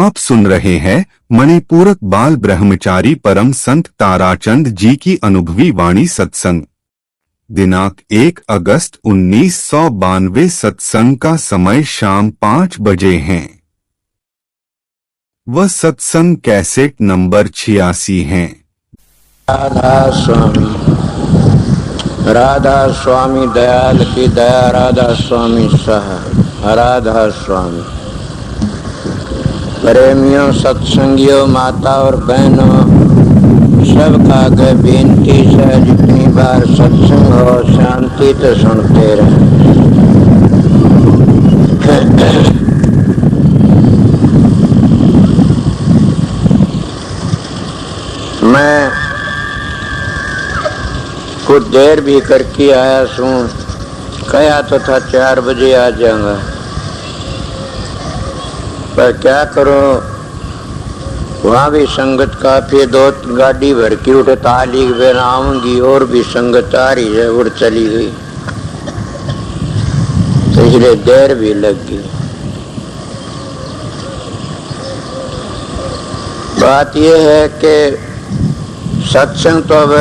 आप सुन रहे हैं मणिपूरक बाल ब्रह्मचारी परम संत ताराचंद जी की अनुभवी वाणी सत्संग। दिनांक 1 अगस्त 1992। सत्संग का समय शाम 5 बजे है। वह सत्संग कैसेट नंबर 86 है। राधा स्वामी दयाल की दया, राधा स्वामी सह, राधा स्वामी। प्रेमियों, सत्संगियों, माता और बहनों, सबका आगे बेनती है, जितनी बार सत्संग हो शांति तो सुनते रहे। मैं कुछ देर भी करके आया हूँ, कहा तो था 4 बजे आ जाऊंगा, पर क्या करो, वहाँ भी संगत काफी, 2 गाड़ी भर के उठे ताली बेर आऊंगी, और भी संगत आ रही है, उड़ चली गई, तो इसलिए देर भी लग गई। बात यह है कि सत्संग तो अब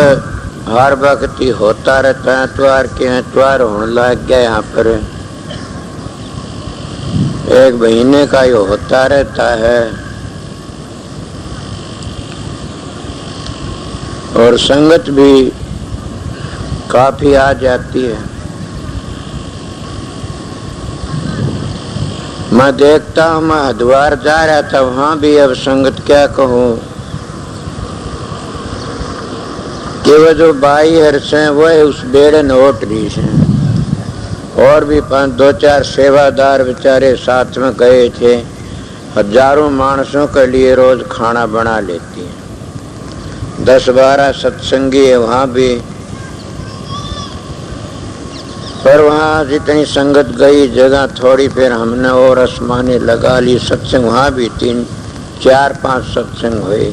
हर वक्त ही होता रहता है, एतवार के एतवार होने लग गया। यहाँ पर 1 महीने का ही होता रहता है, और संगत भी काफी आ जाती है। मैं देखता हूँ, मैं हरिद्वार जा रहा था, वहाँ भी अब संगत क्या कहूँ कि वो जो बाई हर्ष हैं वह उस बेड़े नोट रही हैं, और भी 2-4 सेवादार बेचारे साथ में गए थे। हजारों मानसों के लिए रोज खाना बना लेती हैं। 10-12 सत्संगी है वहाँ भी, पर वहाँ जितनी संगत गई जगह थोड़ी, फिर हमने और आसमानी लगा ली। सत्संग वहाँ भी 3-4-5 सत्संग हुए,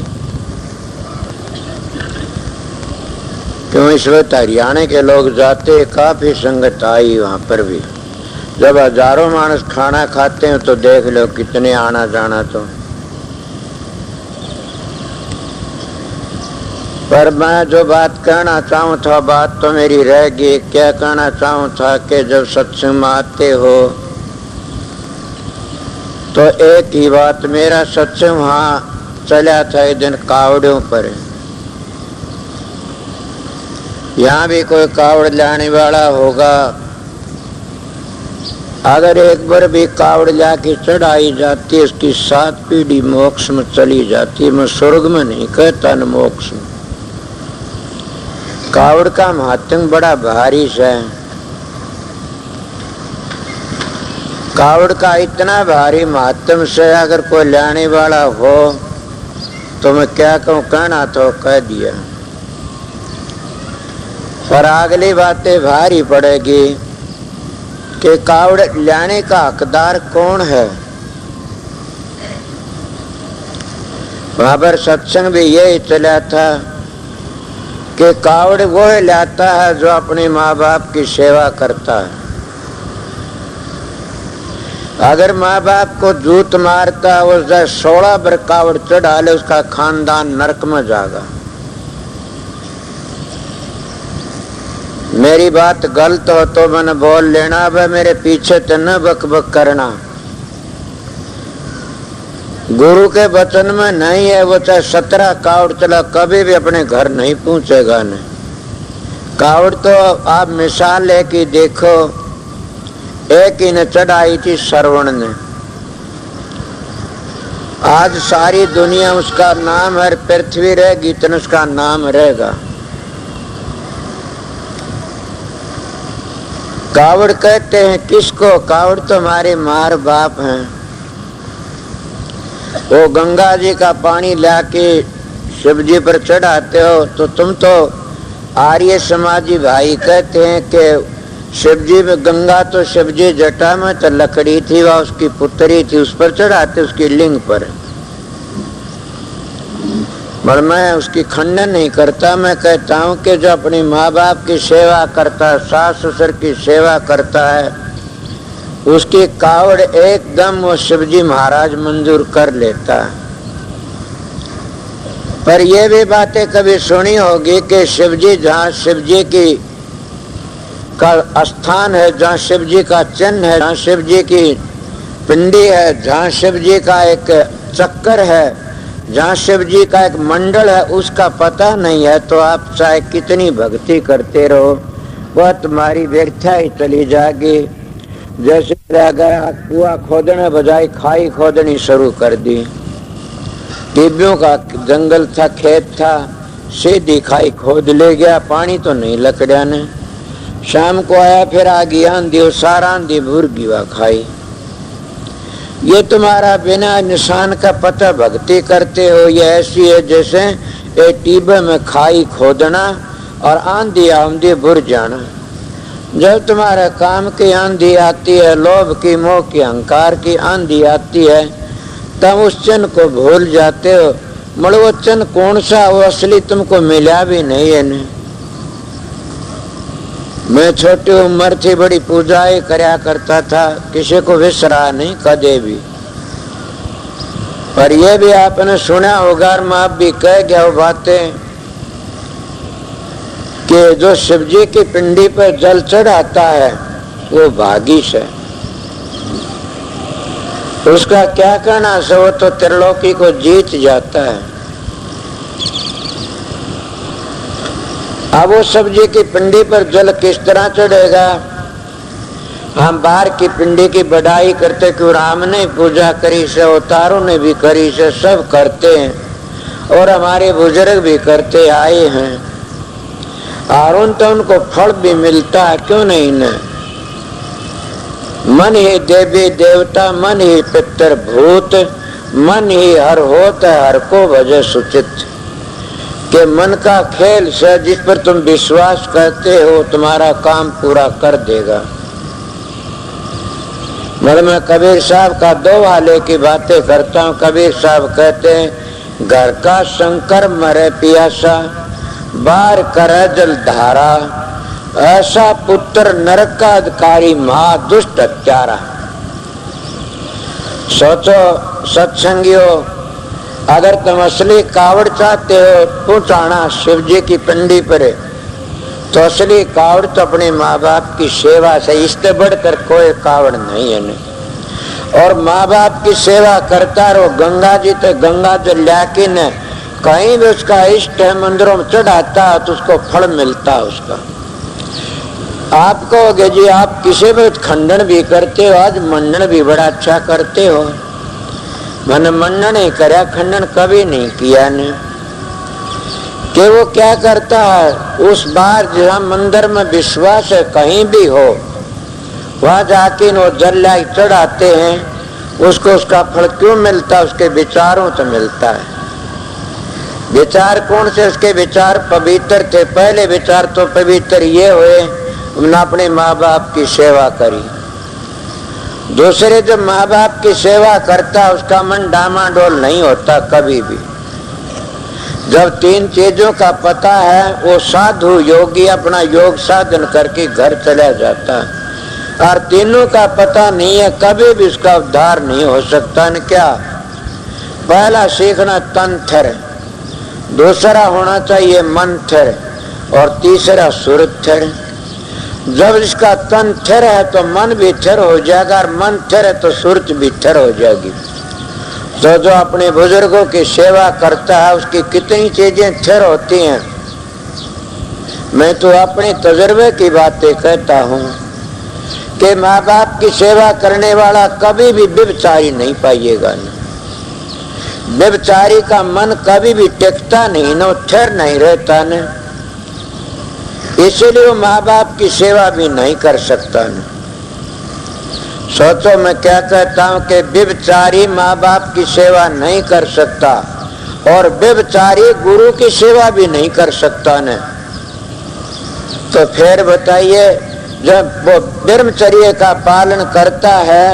क्यों इस वक्त हरियाणा के लोग जाते, काफी संगत आई वहाँ पर भी। जब हजारों मानस खाना खाते हैं तो देख लो कितने आना जाना। तो पर मैं जो बात कहना चाहूँ था, बात तो मेरी रह गई। क्या कहना चाहूँ था कि जब सत्संग में आते हो तो एक ही बात, मेरा सत्संग वहाँ चला था एक दिन कावड़ों पर। यहाँ भी कोई कावड़ लाने वाला होगा, अगर एक बार भी कावड़ लाके चढ़ाई जाती है, उसकी 7 पीढ़ी मोक्ष में चली जाती है। मैं स्वर्ग में नहीं कहता, न मोक्ष में। कावड़ का महात्म बड़ा भारी है। कावड़ का इतना भारी महात्म से अगर कोई लाने वाला हो तो मैं क्या कहूँ, कहना तो कह दिया, पर अगली बातें भारी पड़ेगी कि कावड़ लाने का हकदार कौन है। वहां पर सत्संग भी यही चला था कि कावड़ वो लाता है जो अपने माँ बाप की सेवा करता है। अगर माँ बाप को जूत मारता है, वो 16 बार कावड़ चढ़ा ले, उसका खानदान नरक में जाएगा। मेरी बात गलत हो तो मैंने बोल लेना, अब मेरे पीछे तो न बक बक करना। गुरु के वचन में नहीं है, वो चाहे 17 कावड़ चला कभी भी अपने घर नहीं पहुंचेगा। न कावड़ तो आप मिसाल है कि देखो, एक ही ने चढ़ाई थी श्रवण ने, आज सारी दुनिया उसका नाम है, पृथ्वी रहेगी तो उसका नाम रहेगा। कावड़ कहते हैं किसको? कावड़ तो हमारे मार बाप हैं। वो गंगा जी का पानी लाके शिव जी पर चढ़ाते हो तो तुम तो आर्य समाजी भाई कहते हैं कि शिव जी में गंगा तो शिव जी जटा में तो लकड़ी थी, वह उसकी पुत्री थी, उस पर चढ़ाते, उसकी लिंग पर। पर मैं उसकी खंडन नहीं करता, मैं कहता हूँ कि जो अपने माँ बाप की सेवा करता है, सास ससुर की सेवा करता है, उसकी कावड़ एकदम वो शिवजी महाराज मंजूर कर लेता। पर ये भी बातें कभी सुनी होगी कि शिवजी जहाँ शिवजी की का स्थान है, जहाँ शिवजी का चिन्ह है, जहाँ शिवजी की पिंडी है, जहाँ शिवजी का एक चक्कर है, जहाँ शिवजी का एक मंडल है, उसका पता नहीं है तो आप चाहे कितनी भक्ति करते रहो वह तुम्हारी व्यर्था ही चली जाएगी। जैसे अगर कुआं खोदने बजाय खाई खोदनी शुरू कर दी, टिब्बियों का जंगल था, खेत था, सीधी खाई खोद ले गया, पानी तो नहीं लकड़िया ने। शाम को आया फिर आगी आंधी, सारा आंधी भूर गिवा खाई। ये तुम्हारा बिना निशान का पता भक्ति करते हो, ये ऐसी है जैसे एक टिब्बे में खाई खोदना और आंधी आंधी भूर जाना। जब तुम्हारे काम की आंधी आती है, लोभ की, मोह की, अहंकार की आंधी आती है, तब उस चिन्ह को भूल जाते हो। मगर वो चिन्ह कौन सा, वो असली तुमको मिला भी नहीं है ने। मैं छोटी उम्र थी, बड़ी पूजाएं करया करता था, किसी को विसरा नहीं कदे भी। पर यह भी आपने सुना होगा और मैं आप भी कह गया वो बातें कि जो शिवजी की पिंडी पर जल चढ़ाता है वो भागीश है। उसका क्या कहना है, वो तो त्रिलोकी को जीत जाता है। अब वो शिवजी की पिंडी पर जल किस तरह चढ़ेगा? हम बाहर की पिंडी की बड़ाई करते क्यों, राम ने पूजा करी से, अवतारों ने भी करी से, सब करते हैं और हमारे बुजुर्ग भी करते आए हैं। और उन तो उनको फल भी मिलता है, क्यों नहीं न? मन ही देवी देवता, मन ही पितर भूत, मन ही हर होत है, हर को भजे सुचित। के मन का खेल से जिस पर तुम विश्वास करते हो तुम्हारा काम पूरा कर देगा। मगर मैं कबीर साहब का दो वाले की बातें करता हूँ। कबीर साहब कहते हैं, घर का शंकर मरे पियासा, बार करे जल धारा, ऐसा पुत्र नरक का अधिकारी, महा दुष्ट हत्यारा। सोचो सत्संगियों, अगर तुम असली कावड़ चाहते हो पहुंचाना शिवजी की पिंडी पर, तो असली कावड़ तो अपने माँ बाप की सेवा से, इससे बढ़कर कोई कावड़ नहीं है नहीं। और माँ बाप की सेवा करता रहो। गंगा जी तो गंगा जल लाके न कहीं भी उसका इष्ट है मंदिरों में चढ़ाता है तो उसको फल मिलता है उसका। आप कहोगे जी आप किसी भी खंडन भी करते हो, आज मंडन भी बड़ा अच्छा करते हो। मैंने मंडन नहीं करया, खंडन कभी नहीं किया ने। कि वो क्या करता है, उस बार जहाँ मंदिर में विश्वास है कहीं भी हो, वहां जाके वो जल चढ़ाते हैं, उसको उसका फल क्यों मिलता है? उसके विचारों से मिलता है। विचार कौन से? उसके विचार पवित्र थे। पहले विचार तो पवित्र ये हुए, उन्होंने अपने माँ बाप की सेवा करी। दूसरे जब माँ बाप की सेवा करता उसका मन डामाडोल नहीं होता कभी भी। जब तीन चीजों का पता है, वो साधु योगी अपना योग साधन करके घर चला जाता है। और तीनों का पता नहीं है, कभी भी उसका उद्धार नहीं हो सकता। न क्या? पहला सीखना तंत्र, दूसरा होना चाहिए मंत्र और तीसरा सुरथर। जब इसका तन थिर है तो मन भी थिर हो जाएगा, और मन थिर है तो सुरत भी थिर हो जाएगी। तो जो अपने बुजुर्गों की सेवा करता है उसकी कितनी चीजें थिर होती हैं। मैं तो अपने तजुर्बे की बातें कहता हूँ कि माँ बाप की सेवा करने वाला कभी भी व्यभिचारी नहीं पाइएगा। व्यभिचारी का मन कभी भी टिकता नहीं, न थिर नहीं रहता न, इसीलिए वो माँ बाप की सेवा भी नहीं कर सकता न। सोचो मैं क्या कहता हूँ कि व्यभिचारी माँ बाप की सेवा नहीं कर सकता और व्यभिचारी गुरु की सेवा भी नहीं कर सकता न। तो फिर बताइए, जब वो ब्रह्मचर्य का पालन करता है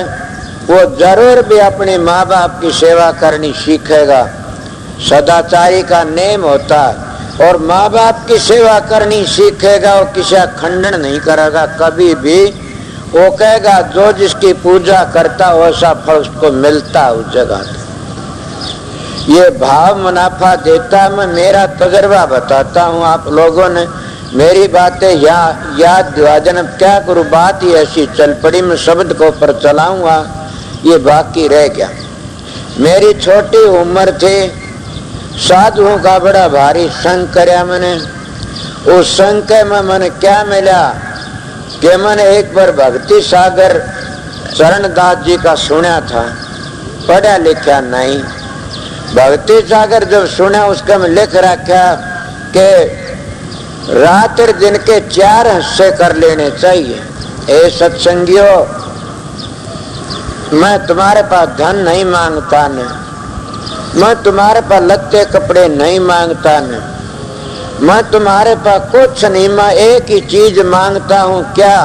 वो जरूर भी अपने माँ बाप की सेवा करनी सीखेगा। सदाचारी का नेम होता है। और माँ बाप की सेवा करनी सीखेगा, वो किसी खंडन नहीं करेगा कभी भी। वो कहेगा जो जिसकी पूजा करता वैसा फल उसको मिलता है उस जगह। ये भाव मुनाफा देता है। मैं मेरा तजर्बा बताता हूँ, आप लोगों ने मेरी बातें याद दिवा देना। क्या करूँ, बात ही ऐसी चल पड़ी, मैं शब्द को पर चलाऊंगा, ये बाकी रह गया। मेरी छोटी उम्र थी, साधुओं का बड़ा भारी संग करया मैंने। उस संग के में मैंने क्या मिला कि मैंने एक बार भक्ति सागर चरणदास जी का सुना था, पढ़ा लिखा नहीं। भक्ति सागर जब सुना उसका में लिख रखा कि रात और दिन के 4 हिस्से कर लेने चाहिए। ए सत्संगियों, मैं तुम्हारे पास धन नहीं मांगता न, मैं तुम्हारे पास लत्ते कपड़े नहीं मांगता न, मैं तुम्हारे पास कुछ नहीं, मैं एक ही चीज मांगता हूँ। क्या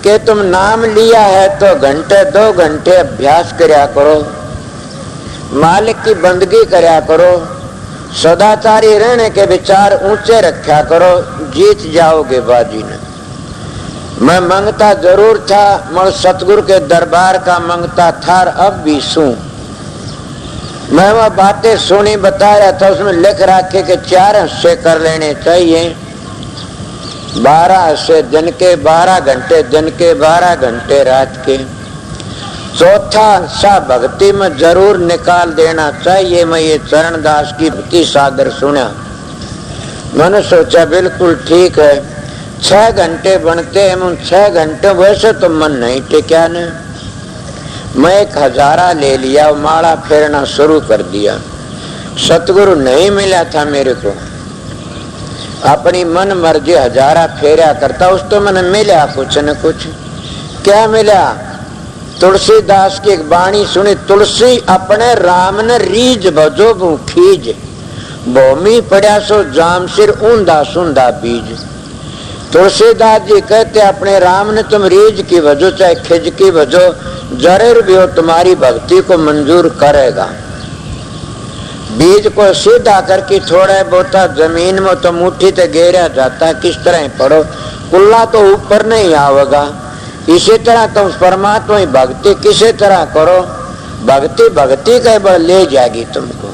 कि तुम नाम लिया है तो घंटे 2 घंटे अभ्यास करया करो, मालिक की बंदगी करया करो, सदाचारी रहने के विचार ऊंचे रखा करो, जीत जाओगे बाजी ने। मैं मांगता जरूर था, मगर सतगुरु के दरबार का मांगता था, अब भी सू। मैं वह बातें सुनी बता रहा था, उसमें लिख रखे कि 4 हिस्से कर लेने चाहिए। 12 हिस्से दिन के, 12 घंटे दिन के, 12 घंटे रात के। चौथा हिस्सा भक्ति में जरूर निकाल देना चाहिए। मैं ये चरणदास की भक्ति सागर सुना, मैंने सोचा बिल्कुल ठीक है। 6 घंटे बनते हैं, उन 6 घंटे वैसे तो मन नहीं टिका न। मैं 1 हजारा ले लिया, माला फेरना शुरू कर दिया। सतगुरु नहीं मिला था मेरे को, अपनी मन मर्जी हजारा फेरा करता, उस तो मैंने मिला कुछ न कुछ। क्या मिला? तुलसीदास की एक वाणी सुनी, तुलसी अपने राम ने रीज भजो भूखीज, भूमि पड़ा सो जाम सिर ऊंधा सुंधा बीज। तुलसीदास जी कहते अपने राम ने तुम रीज की भजो चाहे खिज की भजो, जरूर भी हो तुम्हारी भक्ति को मंजूर करेगा। बीज को सीधा करके थोड़ा बहुत जमीन में तो मुट्ठी ते गेरा जाता, किस तरह पढ़ो, कुल्ला तो ऊपर नहीं आवेगा। इसी तरह तुम परमात्मा की भक्ति किसी तरह करो, भक्ति भक्ति के बल ले जाएगी तुमको।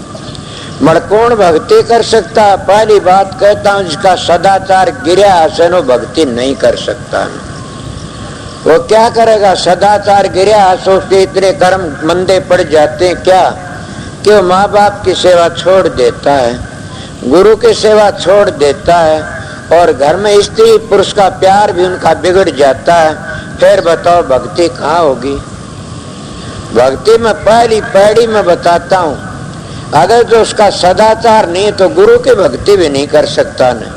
मर कौन भक्ति कर सकता? पहली बात कहता हूँ, जिसका सदाचार गिरा हसन वो भक्ति नहीं कर सकता। वो क्या करेगा? सदाचार गिरा हसो, उसके इतने कर्म मंदे पड़ जाते हैं क्या कि वो माँ बाप की सेवा छोड़ देता है, गुरु की सेवा छोड़ देता है, और घर में स्त्री पुरुष का प्यार भी उनका बिगड़ जाता है। फिर बताओ भक्ति कहाँ होगी? भक्ति में पहली पौड़ी में बताता हूँ, अगर जो उसका सदाचार नहीं तो गुरु की भक्ति भी नहीं कर सकता। न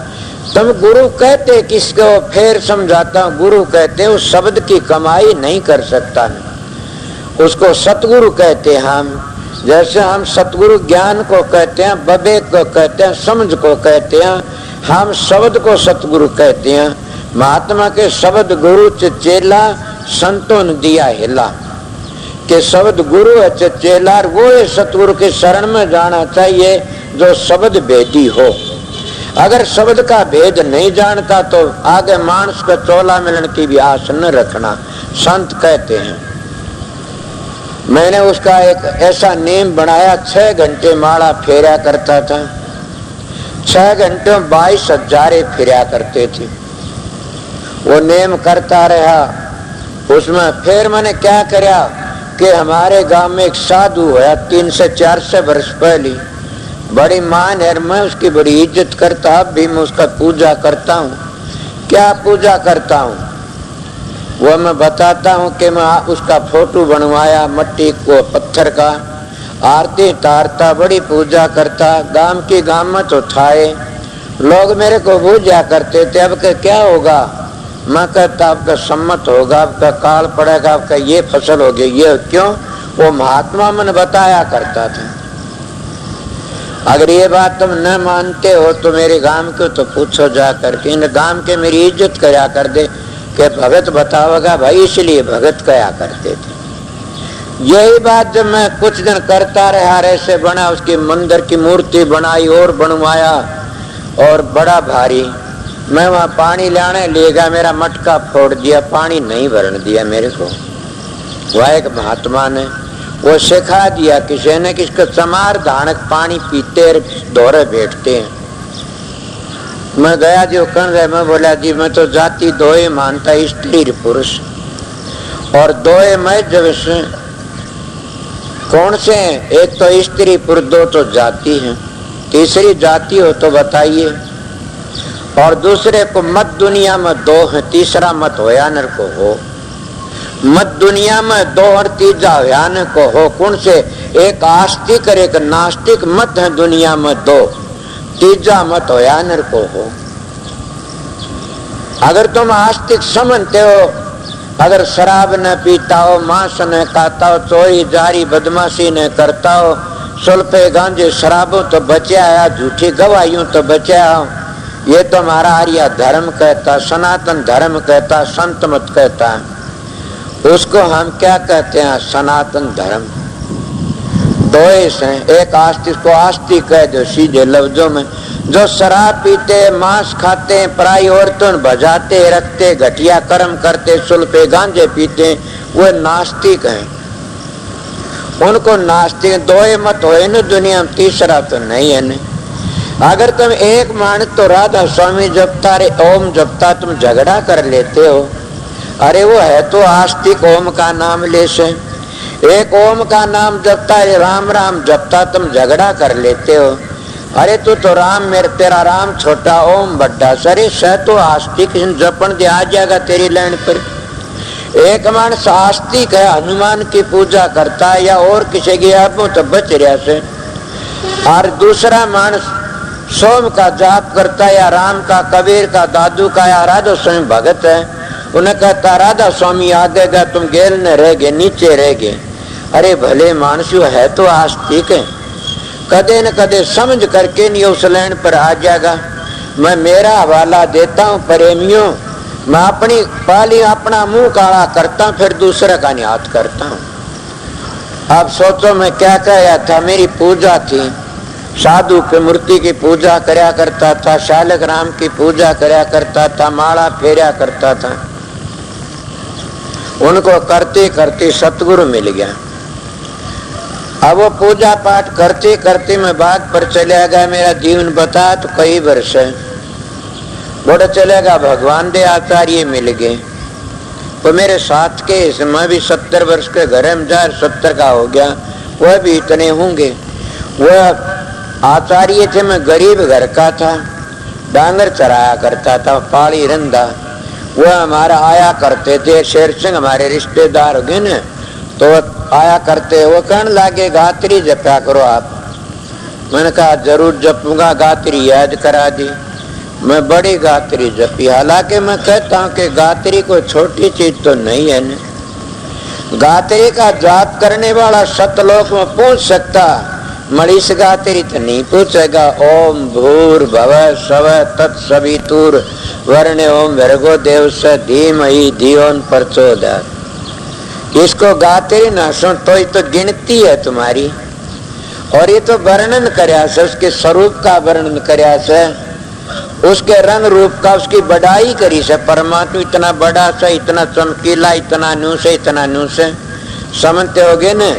तुम गुरु कहते किसको? फिर समझाता हूँ, गुरु कहते उस शब्द की कमाई नहीं कर सकता न, उसको सतगुरु कहते हैं हम। जैसे हम सतगुरु ज्ञान को कहते हैं, विवेक को कहते हैं, समझ को कहते हैं, हम शब्द को सतगुरु कहते हैं। महात्मा के शब्द गुरु चेला संतों ने दिया हिला, के शब्द गुरु है चेला, वो सतगुरु के शरण में जाना चाहिए जो शब्द भेदी हो। अगर शब्द का भेद नहीं जानता तो आगे मानस का चोला मिलने की भी आस न रखना, संत कहते हैं। मैंने उसका एक ऐसा नियम बनाया, 6 घंटे माला फेरा करता था, 6 घंटे 22 हजारे फिरा करते थे। वो नेम करता रहा। उसमें फिर मैंने क्या करा कि हमारे गांव में एक साधु है, 3 से 400 वर्ष पहले, बड़ी मान है, मैं उसकी बड़ी इज्जत करता, अब भी मैं उसका पूजा करता हूँ। क्या पूजा करता हूँ वो मैं बताता हूँ कि मैं उसका फोटो बनवाया मट्टी को पत्थर का, आरती तारता, बड़ी पूजा करता। गांव की गांव में तो थाए लोग मेरे को पूजा करते थे। अब क्या होगा? मैं कहता आपका सम्मत होगा, आपका काल पड़ेगा, आपका ये फसल होगी। ये क्यों? वो महात्मा मैंने बताया करता था। अगर ये बात तुम न मानते हो तो मेरे गांव को तो पूछो जा करके, इन गांव के मेरी इज्जत करा कर दे कि भगत बताओगा भाई, इसलिए भगत कया करते थे। यही बात जब मैं कुछ दिन करता रहा, ऐसे बना, उसकी मंदिर की मूर्ति बनाई और बनवाया, और बड़ा भारी मैं वहां पानी लाने ले गया, मेरा मटका फोड़ दिया, पानी नहीं भरने दिया मेरे को। वह एक महात्मा ने वो सिखा दिया किसी ने कि इसका चमार धानक पानी पीते दौरे बैठते हैं। मैं गया जो कण गए, मैं बोला जी मैं तो जाति दो ही मानता, स्त्री पुरुष, और दो मैं जब से कौन से हैं? एक तो स्त्री पुरुष, दो तो जाति है, तीसरी जाति हो तो बताइए। और दूसरे को मत दुनिया में दो है, तीसरा मत होया नर को हो। मत दुनिया में दो और तीजा होयान को हो। कौन से? एक आस्तिक और एक नास्तिक मत है दुनिया में दो, तीजा मत होयान को हो। अगर तुम आस्तिक समझते हो, अगर शराब न पीता हो, मांस न खाता हो, चोरी जारी बदमाशी न करता हो, सुल्फे गांजे शराबों तो बचा है, झूठी गवाहियों तो बचा हो, ये तो हमारा आर्य धर्म कहता, सनातन धर्म कहता, संत मत कहता है। उसको हम क्या कहते हैं? सनातन धर्म। दो हैं, एक आस्तिक को आस्तिक कह दो सीधे लफ्जों में। जो शराब पीते, मांस खाते, पराई औरतों बजाते रखते, घटिया कर्म करते, सुल्फे गांजे पीते, वो नास्तिक हैं। उनको नास्तिक दो मत होए न दुनिया में, तीसरा तो नहीं है न। अगर तुम एक मान तो राधा स्वामी जपता रे ओम जपता तुम झगड़ा कर लेते हो। अरे वो है तो आस्तिक, ओम का नाम ले से। एक ओम का नाम जपता है, राम राम जपता तुम झगड़ा कर लेते हो। अरे तू तो राम मेरे, तेरा राम छोटा ओम बड्डा, सरे सह तो आस्तिक जपन दे आ जाएगा तेरी लाइन पर। एक मानस आस्तिक है, हनुमान की पूजा करता है या और किसी की आपो तो बच रहा से। और दूसरा मानस सोम का जाप करता है या राम का, कबीर का, दादू का या राधा स्वामी भगत है, उन्हें कहता राधा स्वामी आगे गए तुम गेल न रह गए, नीचे रह गए। अरे भले मानसू है तो आस्तिक है, कदे न कदे समझ करके नहीं उस लाइन पर आ जाएगा। मैं मेरा हवाला देता हूँ प्रेमियों, मैं अपनी पाली अपना मुंह काला करता हूँ, फिर दूसरा का निहात करता हूँ। अब सोचो मैं क्या कहा था। मेरी पूजा थी, साधु की मूर्ति की पूजा करया करता था, शालक राम की पूजा करया करता था, माला फेरा करता था। उनको करते करते सतगुरु मिल गया। अब वो पूजा पाठ करते करते मैं बात पर चला गया। मेरा जीवन बता तो कई वर्ष है, बड़ा चलेगा। भगवान दे आचार्य मिल गए तो मेरे साथ के, मैं भी 70 वर्ष के घर में जा 70 का हो गया, वह भी इतने होंगे। वह आचार्य थे, मैं गरीब घर का था, डांगर चराया करता था, पाली रंधा। वह हमारा आया करते थे, शेर सिंह हमारे रिश्तेदार हो गए न, तो आया करते। वो कहने लागे गात्री जपा करो आप। मैंने कहा जरूर जपूंगा, गात्री याद करा दी। मैं बड़ी गात्री जपी। हालांकि मैं कहता हूँ कि गात्री कोई छोटी चीज तो नहीं है न। गात्री का जाप करने वाला सतलोक में पहुंच सकता, मणिष गात्री तो नहीं पूछेगा। ओम भूर भव स्व तत्सवितुर वर्ण ओम भर्गो देव स धीमहि धियो न प्रचोदयात्। इसको गात्री ना सुन तो ये तो गिनती है तुम्हारी। और ये तो वर्णन करया से, उसके स्वरूप का वर्णन करया से, उसके रंग रूप का उसकी बढ़ाई करी से। परमात्मा इतना बड़ा सा, इतना चमकीला, इतना न्यू से, इतना न्यू से समझते होगे न।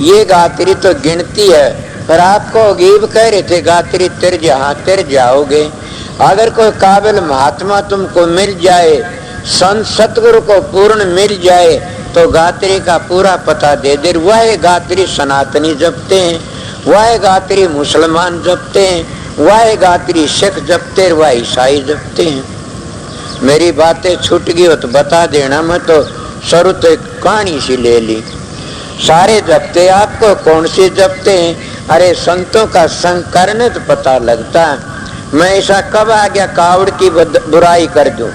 ये गात्री तो गिनती है। पर आपको गीब कह रहे थे गात्री तिर जहाँ तिर जाओगे। अगर कोई काबिल महात्मा तुमको मिल जाए, संत सतगुरु को पूर्ण मिल जाए, तो गात्री का पूरा पता दे दे। वह गात्री सनातनी जपते हैं, वह गात्री मुसलमान जपते हैं, वह गात्री सिख जपते, वह ईसाई जपते हैं। मेरी बातें छूट गई हो तो बता देना। मैं तो शुरू तो एक कहानी सी ले ली। सारे जपते, आपको कौन सी जपते हैं? अरे संतों का संग करने तो पता लगता है। मैं ऐसा कब आ गया कावड़ की बुराई कर दूं?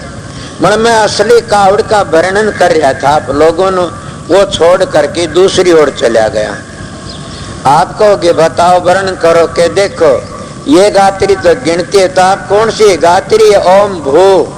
मैं असली कावड़ का वर्णन कर रहा था, आप लोगों ने वो छोड़ करके दूसरी ओर चला गया। आप कहोगे बताओ वर्णन करो के देखो ये गात्री तो गिनती है, तो आप कौन सी गात्री है? ओम भू।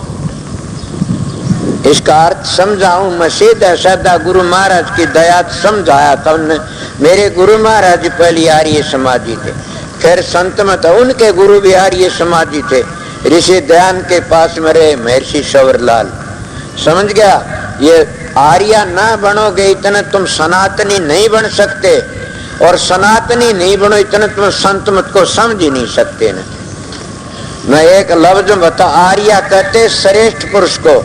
इसका अर्थ समझाऊं मैं सीधा साधा गुरु महाराज की दया समझाया था उन्होंने। मेरे गुरु महाराज पहले आर्य समाजी थे, फिर संत मत उनके गुरु भी आर्य समाजी थे। ऋषि दयान के पास में रहे महर्षि सवरलाल, समझ गया, ये आर्या ना बनोगे इतना तुम सनातनी नहीं बन सकते, और सनातनी नहीं बनो इतना तुम संत मत को समझ ही नहीं सकते ना। मैं एक लफ्ज बता, आर्या कहते श्रेष्ठ पुरुष को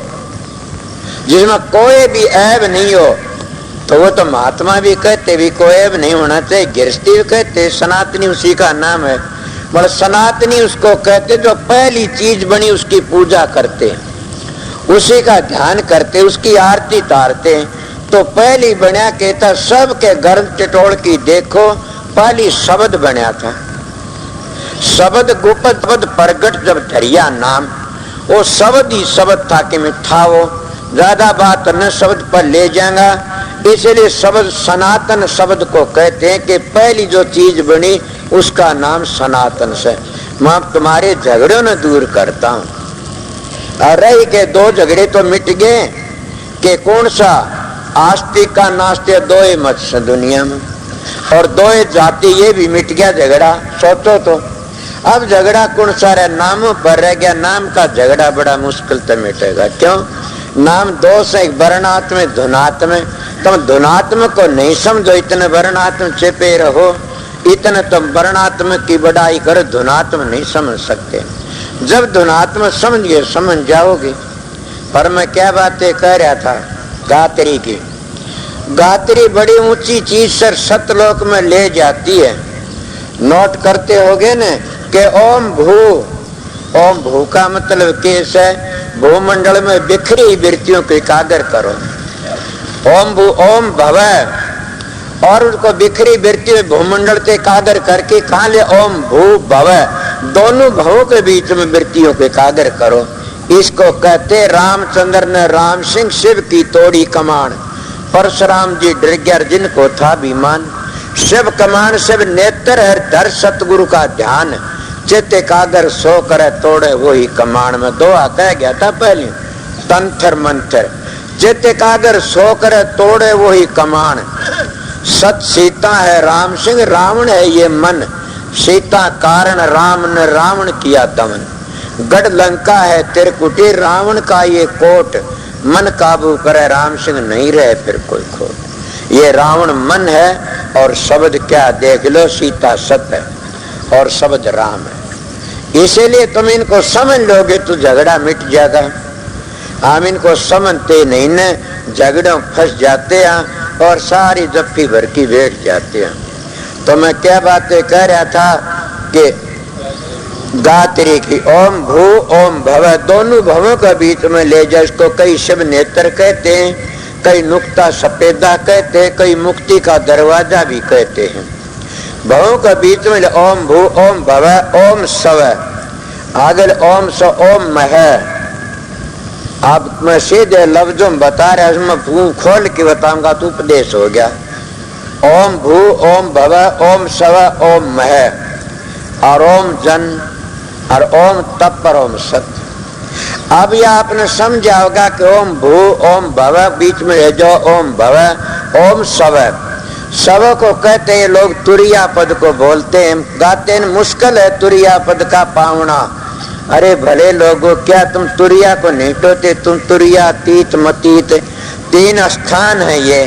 जिसमें कोई भी ऐब नहीं हो, तो वो तो महात्मा भी कहते भी कोई ऐब नहीं होना चाहिए, गृहस्थी भी कहते, सनातनी उसी का नाम है। मतलब सनातनी उसको कहते जो पहली चीज बनी उसकी पूजा करते, उसी का ध्यान करते, उसकी आरती तारते। तो पहली बना कहता सबके घर टिटोड़ की देखो, पहली शब्द बना था, शब्द गुप्त पद प्रगट जब धरिया नाम, वो शब्द ही शब्द था कि मिठा हो, ज्यादा बात न शब्द पर ले जाएगा, इसलिए शब्द सनातन शब्द को कहते हैं कि पहली जो चीज बनी उसका नाम सनातन से। मैं तुम्हारे झगड़ों न दूर करता हूं, और रही के दो झगड़े तो मिट गए कि कौन सा आस्तिक का नास्तिक दो ही मत से दुनिया में, और दो जाति ये भी मिट गया झगड़ा। सोचो तो अब झगड़ा कौन सा रहा, नामों पर रह गया, नाम का झगड़ा बड़ा मुश्किल से मिटेगा। क्यों? नाम दो से, एक वर्णात्म धुनात्म। तुम धुनात्म को नहीं समझो, इतने वर्णात्म छिपे रहो, इतने तुम वर्णात्म की बढ़ाई करो, धुनात्म नहीं समझ सकते। जब धुनात्म समझ गए समझ जाओगे। पर मैं क्या बातें कह रहा था गात्री की, गात्री बड़ी ऊंची चीज सर सतलोक में ले जाती है। नोट करते होगे न कि ओम भू, ओम भू का मतलब केस है भूमंडल में बिखरी वृत्तियों को एकाग्र करो। ओम भू ओम भव, और उसको बिखरी वृत्ति में भूमंडल से एकाग्र करके कहा ले ओम भू भव, दोनों भवों के बीच में वृत्तियों को एकाग्र करो। इसको कहते रामचंद्र ने राम सिंह शिव की तोड़ी कमान, परशुराम जी डर गया जिनको था विमान। शिव कमान शिव नेत्र है धर सतगुरु का ध्यान, चित एकाग्र सो करे तोड़े वही कमान में। दोहा कह गया था पहले तंत्र मंत्र, चित एकाग्र सो करे तोड़े वही कमान। सत सीता है राम सिंह रावण है ये मन, सीता कारण राम ने रावण किया दमन। गढ़ लंका है त्रिकुटी रावण का ये कोट, मन काबू करे राम सिंह नहीं रहे फिर कोई खोट। ये रावण मन है और शब्द क्या देख लो, सीता सत्य है और शब्द राम है। इसीलिए तुम इनको समझ लोगे तो झगड़ा मिट जाएगा। हम इनको समझते नहीं न, झगड़ों फंस जाते हैं और सारी जप्फी भर की बैठ जाते हैं। तो मैं क्या बातें कह रहा था कि गात्री की ओम भू ओम भव, दोनों भवों के बीच में ले जाए। इसको कई शिव नेत्र कहते हैं, कई नुक्ता सफेदा कहते हैं, कई मुक्ति का दरवाजा भी कहते हैं। भवों के बीच में ओम भू ओम भव ओम सव, आगे ओम स ओम मह। आप मैं सीधे लफ्जों में बता रहा हूं, मैं भू खोल के बताऊंगा तो उपदेश हो गया। ओम भू ओम भव ओम सव ओम मह, और ओम जन और ओम तप पर ओम सत्य। अब यह आपने समझा होगा कि ओम भू ओम भव बीच में है जो ओम भव ओम सव। सव को कहते हैं लोग तुरिया पद को बोलते हैं, गाते हैं मुश्किल है तुरिया पद का पावना। अरे भले लोगों क्या तुम तुरिया को नहीं टोते, तुम तुरिया तीत मतीत तीन स्थान है, ये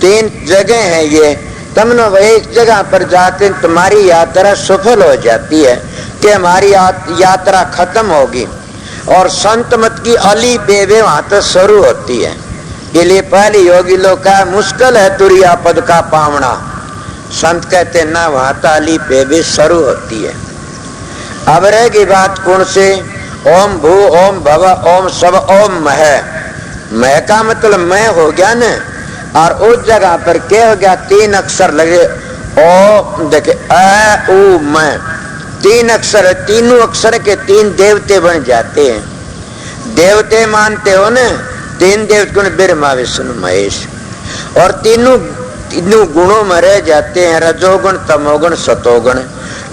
तीन जगह है। ये तुमने वही एक जगह पर जाकर तुम्हारी यात्रा सफल हो जाती है कि हमारी यात्रा खत्म होगी, और संत मत की अली बेबे वहां तो शुरू होती है। इसलिए पहले योगी लोग का मुश्किल है तुरिया पद का पावना, संत कहते ना वहां तो अली बेबे शुरू होती है। अब रहेगी बात कौन से, ओम भू ओम भव ओम सब ओम मह। मह का मतलब मैं हो गया न, और उस जगह पर क्या हो गया, तीन अक्षर लगे ओ, देखे अ उ मैं, तीन अक्षर, तीनों अक्षर के तीन देवते बन जाते हैं। देवते मानते हो न, तीन देवते ब्रह्मा विष्णु महेश, और तीनों गुणों में रह जाते हैं, रजोगुण तमोगुण सतोगुण।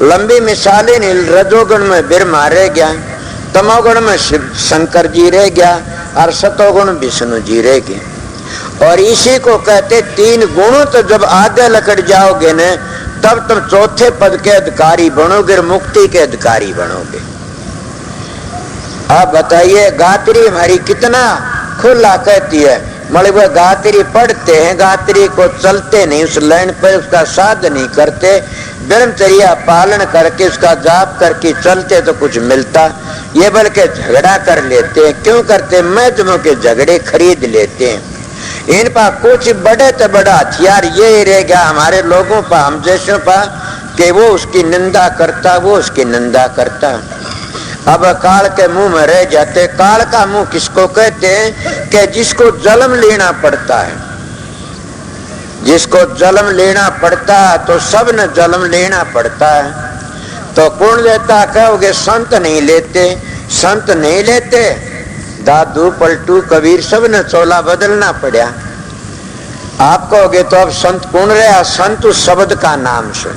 लंबी मिसालें नहीं, रजोगुण में ब्रह्मा रह गया, तमोगुण में शंकर जी रह गया, और सतोगुण विष्णु जी रह गए। और इसी को कहते तीन गुणों तो जब आगे लकड़ जाओगे न, तब तुम चौथे पद के अधिकारी बनोगे, मुक्ति के अधिकारी बनोगे। आप बताइए गात्री हमारी कितना खुला कहती है, मतलब वह गात्री पढ़ते हैं, गात्री को चलते नहीं, उस लाइन पर उसका साध नहीं करते, ब्रह्मचर्या पालन करके उसका जाप करके चलते तो कुछ मिलता, ये बल्कि झगड़ा कर लेते हैं। क्यों करते? महजमों के झगड़े खरीद लेते हैं। इन पर कुछ बड़े तो बड़ा हथियार ये रह गया हमारे लोगों पर, हम जैसों पर, कि वो उसकी निंदा करता, वो उसकी निंदा करता। अब काल के मुंह में रह जाते। काल का मुंह किसको कहते हैं? कि जिसको जन्म लेना पड़ता है, जिसको जन्म लेना पड़ता है, तो सब ने जन्म लेना पड़ता है। तो कौन लेता? कहोगे संत नहीं लेते, संत नहीं लेते, दादू पलटू कबीर सब ने चोला बदलना पड़ा। आप कहोगे तो अब संत कौन रहा? संत उस शब्द का नाम से,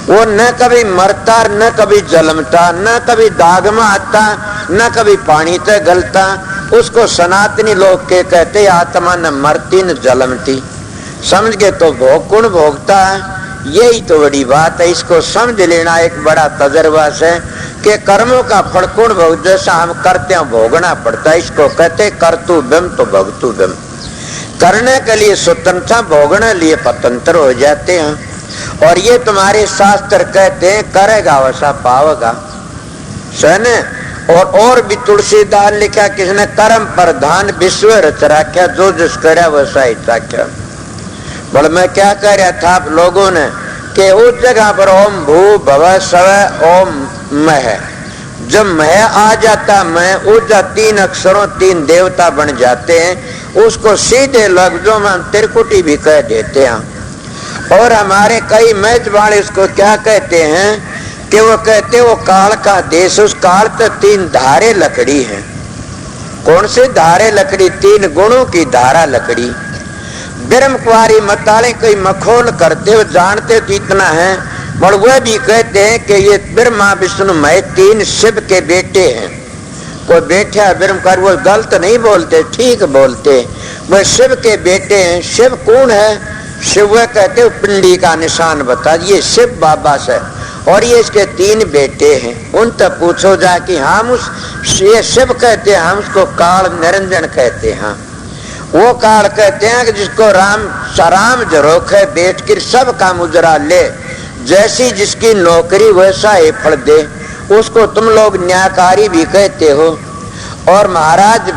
वो न कभी मरता, न कभी जलमता, न कभी दाग में आता, न कभी पानी ते गलता। उसको सनातनी लोग के कहते आत्मा न मरती न जलमती। समझ गए? तो भोग कौन भोगता है? यही तो बड़ी बात है। इसको समझ लेना एक बड़ा तजर्बा से कि कर्मों का फल कौन भोग, जैसा हम करते हैं भोगना पड़ता है। इसको कहते कर्तु बिम तो भोगतु बिम। करने के लिए स्वतंत्र, भोगने लिए स्वतंत्र हो जाते हैं। और ये तुम्हारे शास्त्र कहते हैं करेगा वैसा पावेगा। सहने और भी तुलसीदास लिखा किसने? कर्म प्रधान विश्व रच राख्या, जो जिस करे वैसा ही चाख्या। बोले मैं क्या कह रहा था आप लोगों ने कि उस जगह पर ओम भू भव स्व ओम मह, जब मह आ जाता, मैं उस तीन अक्षरों तीन देवता बन जाते हैं। उसको सीधे लफ्जों में त्रिकुटी भी कह देते हैं। और हमारे कई मैच वाले उसको क्या कहते हैं कि वो कहते वो काल का देश, उस काल तक तीन धारे लकड़ी है। कौन सी धारे लकड़ी? तीन गुणों की धारा लकड़ी। ब्रह्म कुमारी मताले कोई मखोल करते हो, जानते तो इतना है, और वह भी कहते हैं कि ये ब्रह्मा विष्णु मय तीन शिव के बेटे हैं। कोई बैठा ब्रह्म कुमारी, वो गलत नहीं बोलते, ठीक बोलते, वह शिव के बेटे हैं। शिव कौन है? शिव कहते हो पिंडी का निशान बता, ये शिव बाबा से, और ये इसके तीन बेटे हैं। उन तक पूछो जाके, हम उस ये शिव कहते हैं, हम उसको काल निरंजन कहते हैं। वो काल कहते हैं कि जिसको राम सराम जरोख है बैठ कर सब काम उजरा ले, जैसी जिसकी नौकरी वैसा ही फल दे, उसको तुम लोग न्यायकारी भी कहते हो। और महाराज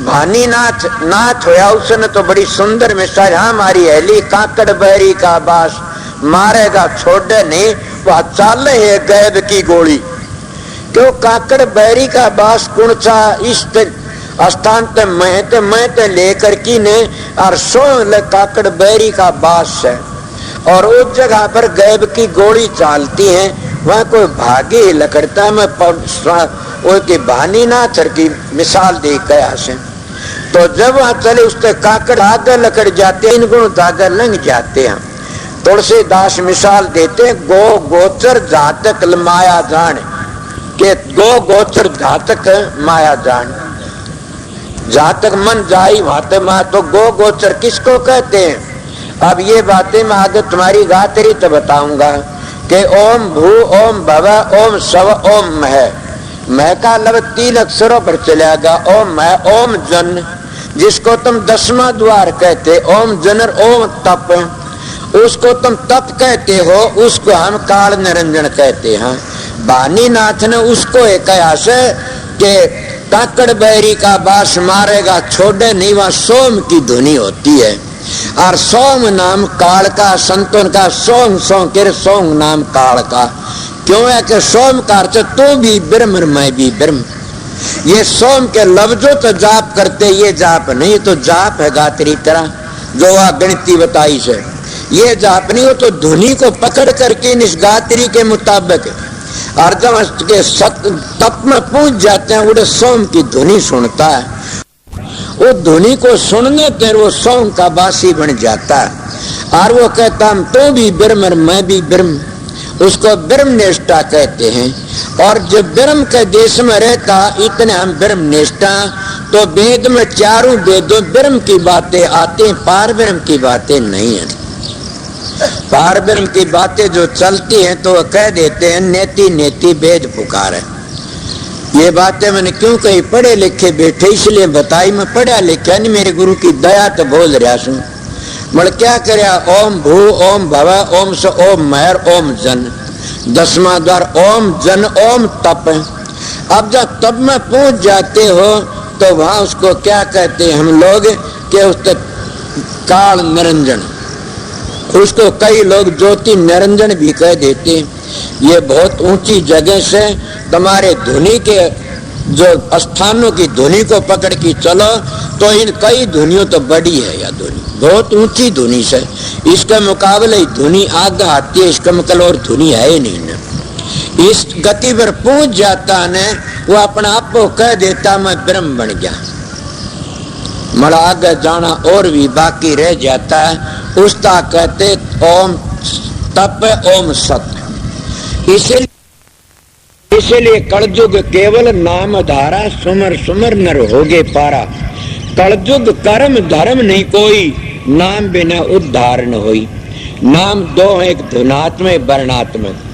भानीनाथ नाथ होया, उसने तो बड़ी सुंदर मिसाल, हमारी हेली काकड़ बहरी का बास मारेगा छोड़े नहीं, वह चाल है गैब की गोली। क्यों? काकड़ बहरी का बास कौन सा इस स्थान ते मैं ते लेकर की ने और सो काकड़ बहरी का बास है। और उस जगह पर गैब की गोली चालती है, वह कोई भागे लकड़ता। मैं के भानीनाथ की मिसाल दे गया से, तो जब वहां चले उससे काकड़ आगे लकड़ जाते हैं, इन गुण आगे लंघ जाते हैं। तुलसीदास मिसाल देते हैं, गो गोचर जातक माया जान, के गो गोचर जातक माया जान, जातक मन जाई भाते माँ। तो गो गोचर किसको कहते हैं? अब ये बातें मैं आगे तुम्हारी गात्री तो बताऊंगा कि ओम भू ओम भव ओम स्व ओम मह। मह का लफ्ज तीन अक्षरों पर चलेगा। ओम मह ओम जन, जिसको तुम 10वां द्वार कहते, ओम जनर ओम तप, उसको तुम तप कहते हो, उसको हम काल निरंजन कहते हैं। भानीनाथ ने उसको एक कहा से कि काकड़ बहरी का बास मारेगा छोड़े नहीं, वहां सोम की धुनी होती है। और सोम नाम काल का, संतों का सोम सोम के सोम नाम काल का। क्यों है कि सोम का अर्थ तू भी ब्रह्म मैं भी ब्रह्म। ये सोम के लफ्जों तो जाप करते, ये जाप नहीं, तो जाप है गात्री तरह जो वह गणिती बताई से। ये जाप नहीं, हो तो धुनी को पकड़ करके इस गात्री के मुताबिक और जब के तप में पहुंच जाते हैं, उड़े सोम की धुनी सुनता है। वो धुनी को सुनने पर वो सोम का बासी बन जाता है। और वो कहता हम तो भी ब्रह्म मैं भी ब्रह्म, उसको ब्रह्म निष्ठा कहते हैं। और जब ब्रह्म के देश में रहता, इतने हम ब्रह्म निष्ठा, तो वेद में चारों वेदों ब्रह्म की बातें आती हैं, पार ब्रह्म की बातें नहीं है। पार ब्रह्म की बातें जो चलती हैं तो कह देते हैं नेति नेति वेद पुकार है। ये बातें मैंने क्यों कही, पढ़े लिखे बैठे इसलिए बताई। मैं पढ़ा लिखा नहीं, मेरे गुरु की दया तो बोल रहा सू। मल क्या करया, ओम भू ओम भव ओम स ओम महर ओम जन, 10वां द्वार ओम जन ओम तप। अब जब तप में पहुंच जाते हो तो वहां उसको क्या कहते हैं हम लोग कि उसको काल निरंजन, उसको कई लोग ज्योति निरंजन भी कह देते। ये बहुत ऊंची जगह से तुम्हारे धुनी के जो स्थानों की धुनी को पकड़ के चलो तो इन कई धुनियों तो बड़ी है। यह धुनी बहुत ऊंची धुनी से, इसका मुकाबले धुनी आगे आती है, इसका मुकाबला और धुनी है ही नहीं ना। इस गति पर पहुंच जाता ने वो अपना आप को कह देता मैं ब्रह्म बन गया। मरा आगे जाना और भी बाकी रह जाता है। उसका कहते ओम तप ओम सत्य। इसीलिए कलयुग केवल नाम धारा, सुमर सुमर नर होगे पारा। कलयुग कर्म धर्म नहीं कोई, नाम बिना उद्धार न होई। नाम दो एक धुनात्मक वर्णात्मक।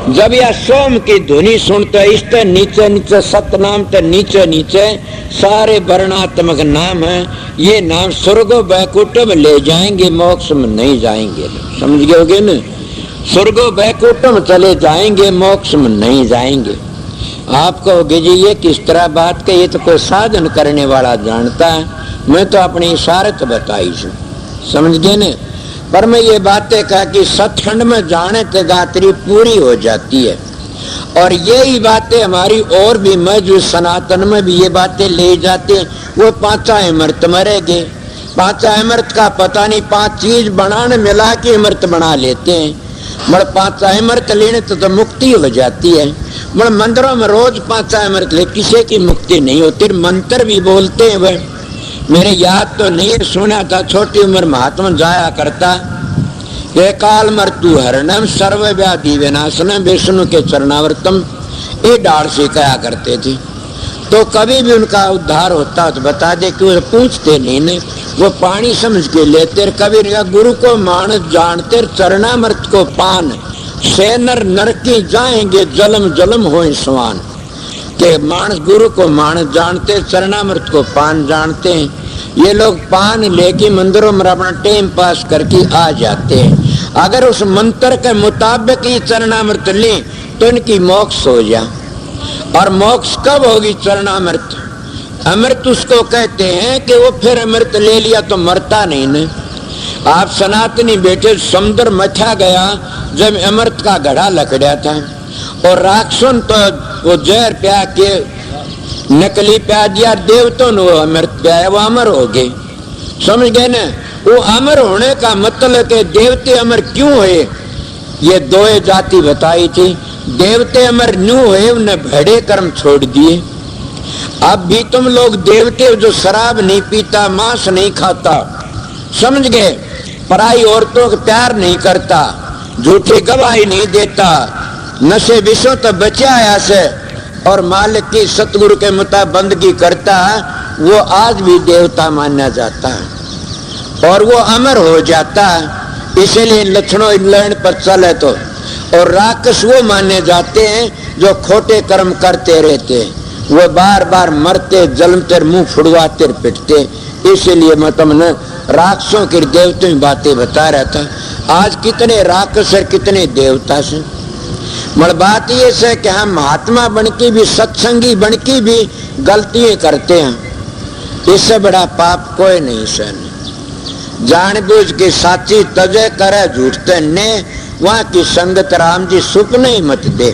जब यह सोम की धुनी सुनते इससे नीचे नीचे सतनाम तो नीचे नीचे सारे वर्णात्मक नाम है। ये नाम स्वर्ग बैकुंठ में ले जाएंगे, मोक्ष में नहीं जाएंगे। समझ गए न, स्वर्ग बैकुंठ में चले जाएंगे, मोक्ष में नहीं जाएंगे। आप कहोगे जी ये किस तरह बात कही, ये तो कोई साधन करने वाला जानता है, मैं तो अपनी इशारत बताई हूँ। समझ गए न। पर मैं ये बातें कहा कि सत्संग में जाने के गात्री पूरी हो जाती है। और यही बातें हमारी और भी मैं जो सनातन में भी ये बातें ले जाते हैं। वो 5 अमृत मरेंगे, 5 अमृत का पता नहीं, 5 चीज बनाने मिला के अमृत बना लेते हैं। मगर 5 अमृत लेने तो मुक्ति हो जाती है। मगर मंदिरों में रोज 5 अमृत ले, किसी की मुक्ति नहीं होती। मंत्र भी बोलते हैं वह, मेरे याद तो नहीं सुना था, छोटी उम्र महात्मा जाया करता। ये काल मृत्यु हरणम सर्व व्याधि विनाशनम विष्णु के चरणावर्तम, ये डाल से कहा करते थे। तो कभी भी उनका उद्धार होता तो बता दे कि वो पूछते नहीं, वो पानी समझ के लेते। कभी गुरु को मानस जानते, चरणामृत को पान से नर नरकी जाएंगे, जलम जलम हो स्वान। के मानस गुरु को मानस जानते, चरणामृत को पान जानते हैं। ये लोग पान लेके मंदिरों में अपना टाइम पास करके आ जाते हैं। अगर उस मंत्र के मुताबिक ये चरणामृत ले तो इनकी मोक्ष हो जा। और मोक्ष कब होगी? चरणामृत। अमृत उसको कहते हैं कि वो फिर अमृत ले लिया तो मरता नहीं न। आप सनातनी बेटे समुद्र मथा गया जब अमृत का घड़ा लकड़ा था, और राक्षसन तो वो जहर प्या के नकली प्या दिया, देवतों ने वो अमृत प्याया, वो अमर हो गए। समझ गए ना? वो अमर होने का मतलब के देवते अमर क्यों हुए? ये 2 जाति बताई थी। देवते अमर न्यू हुए, उन्हें भड़े कर्म छोड़ दिए। अब भी तुम लोग देवते जो शराब नहीं पीता, मांस नहीं खाता, समझ गए, पराई औरतों का प्यार नहीं करता, झूठी गवाही नहीं देता, नशे विषयों तो बचा है से, और मालिक की सतगुरु के मुताबिक बंदगी करता है, वो आज भी देवता माना जाता है और वो अमर हो जाता है। इसीलिए लक्षणों इंग्लैंड पर चले तो। और राक्षस वो माने जाते हैं जो खोटे कर्म करते रहते हैं, वो बार बार मरते, जलमते, मुंह फुड़वाते, पिटते। इसीलिए मैं तुमने राक्षसों के देवतों की बातें बता रहा था। आज कितने राक्षस और कितने देवता से। मगर बात ये है कि हम महात्मा बन के भी, सत्संगी बन के भी गलतियां करते हैं। इससे बड़ा पाप कोई नहीं सहन। जानबूझ के साची तजे करे झूठते ने, वहां की संगत राम जी सुपने ही मत दे।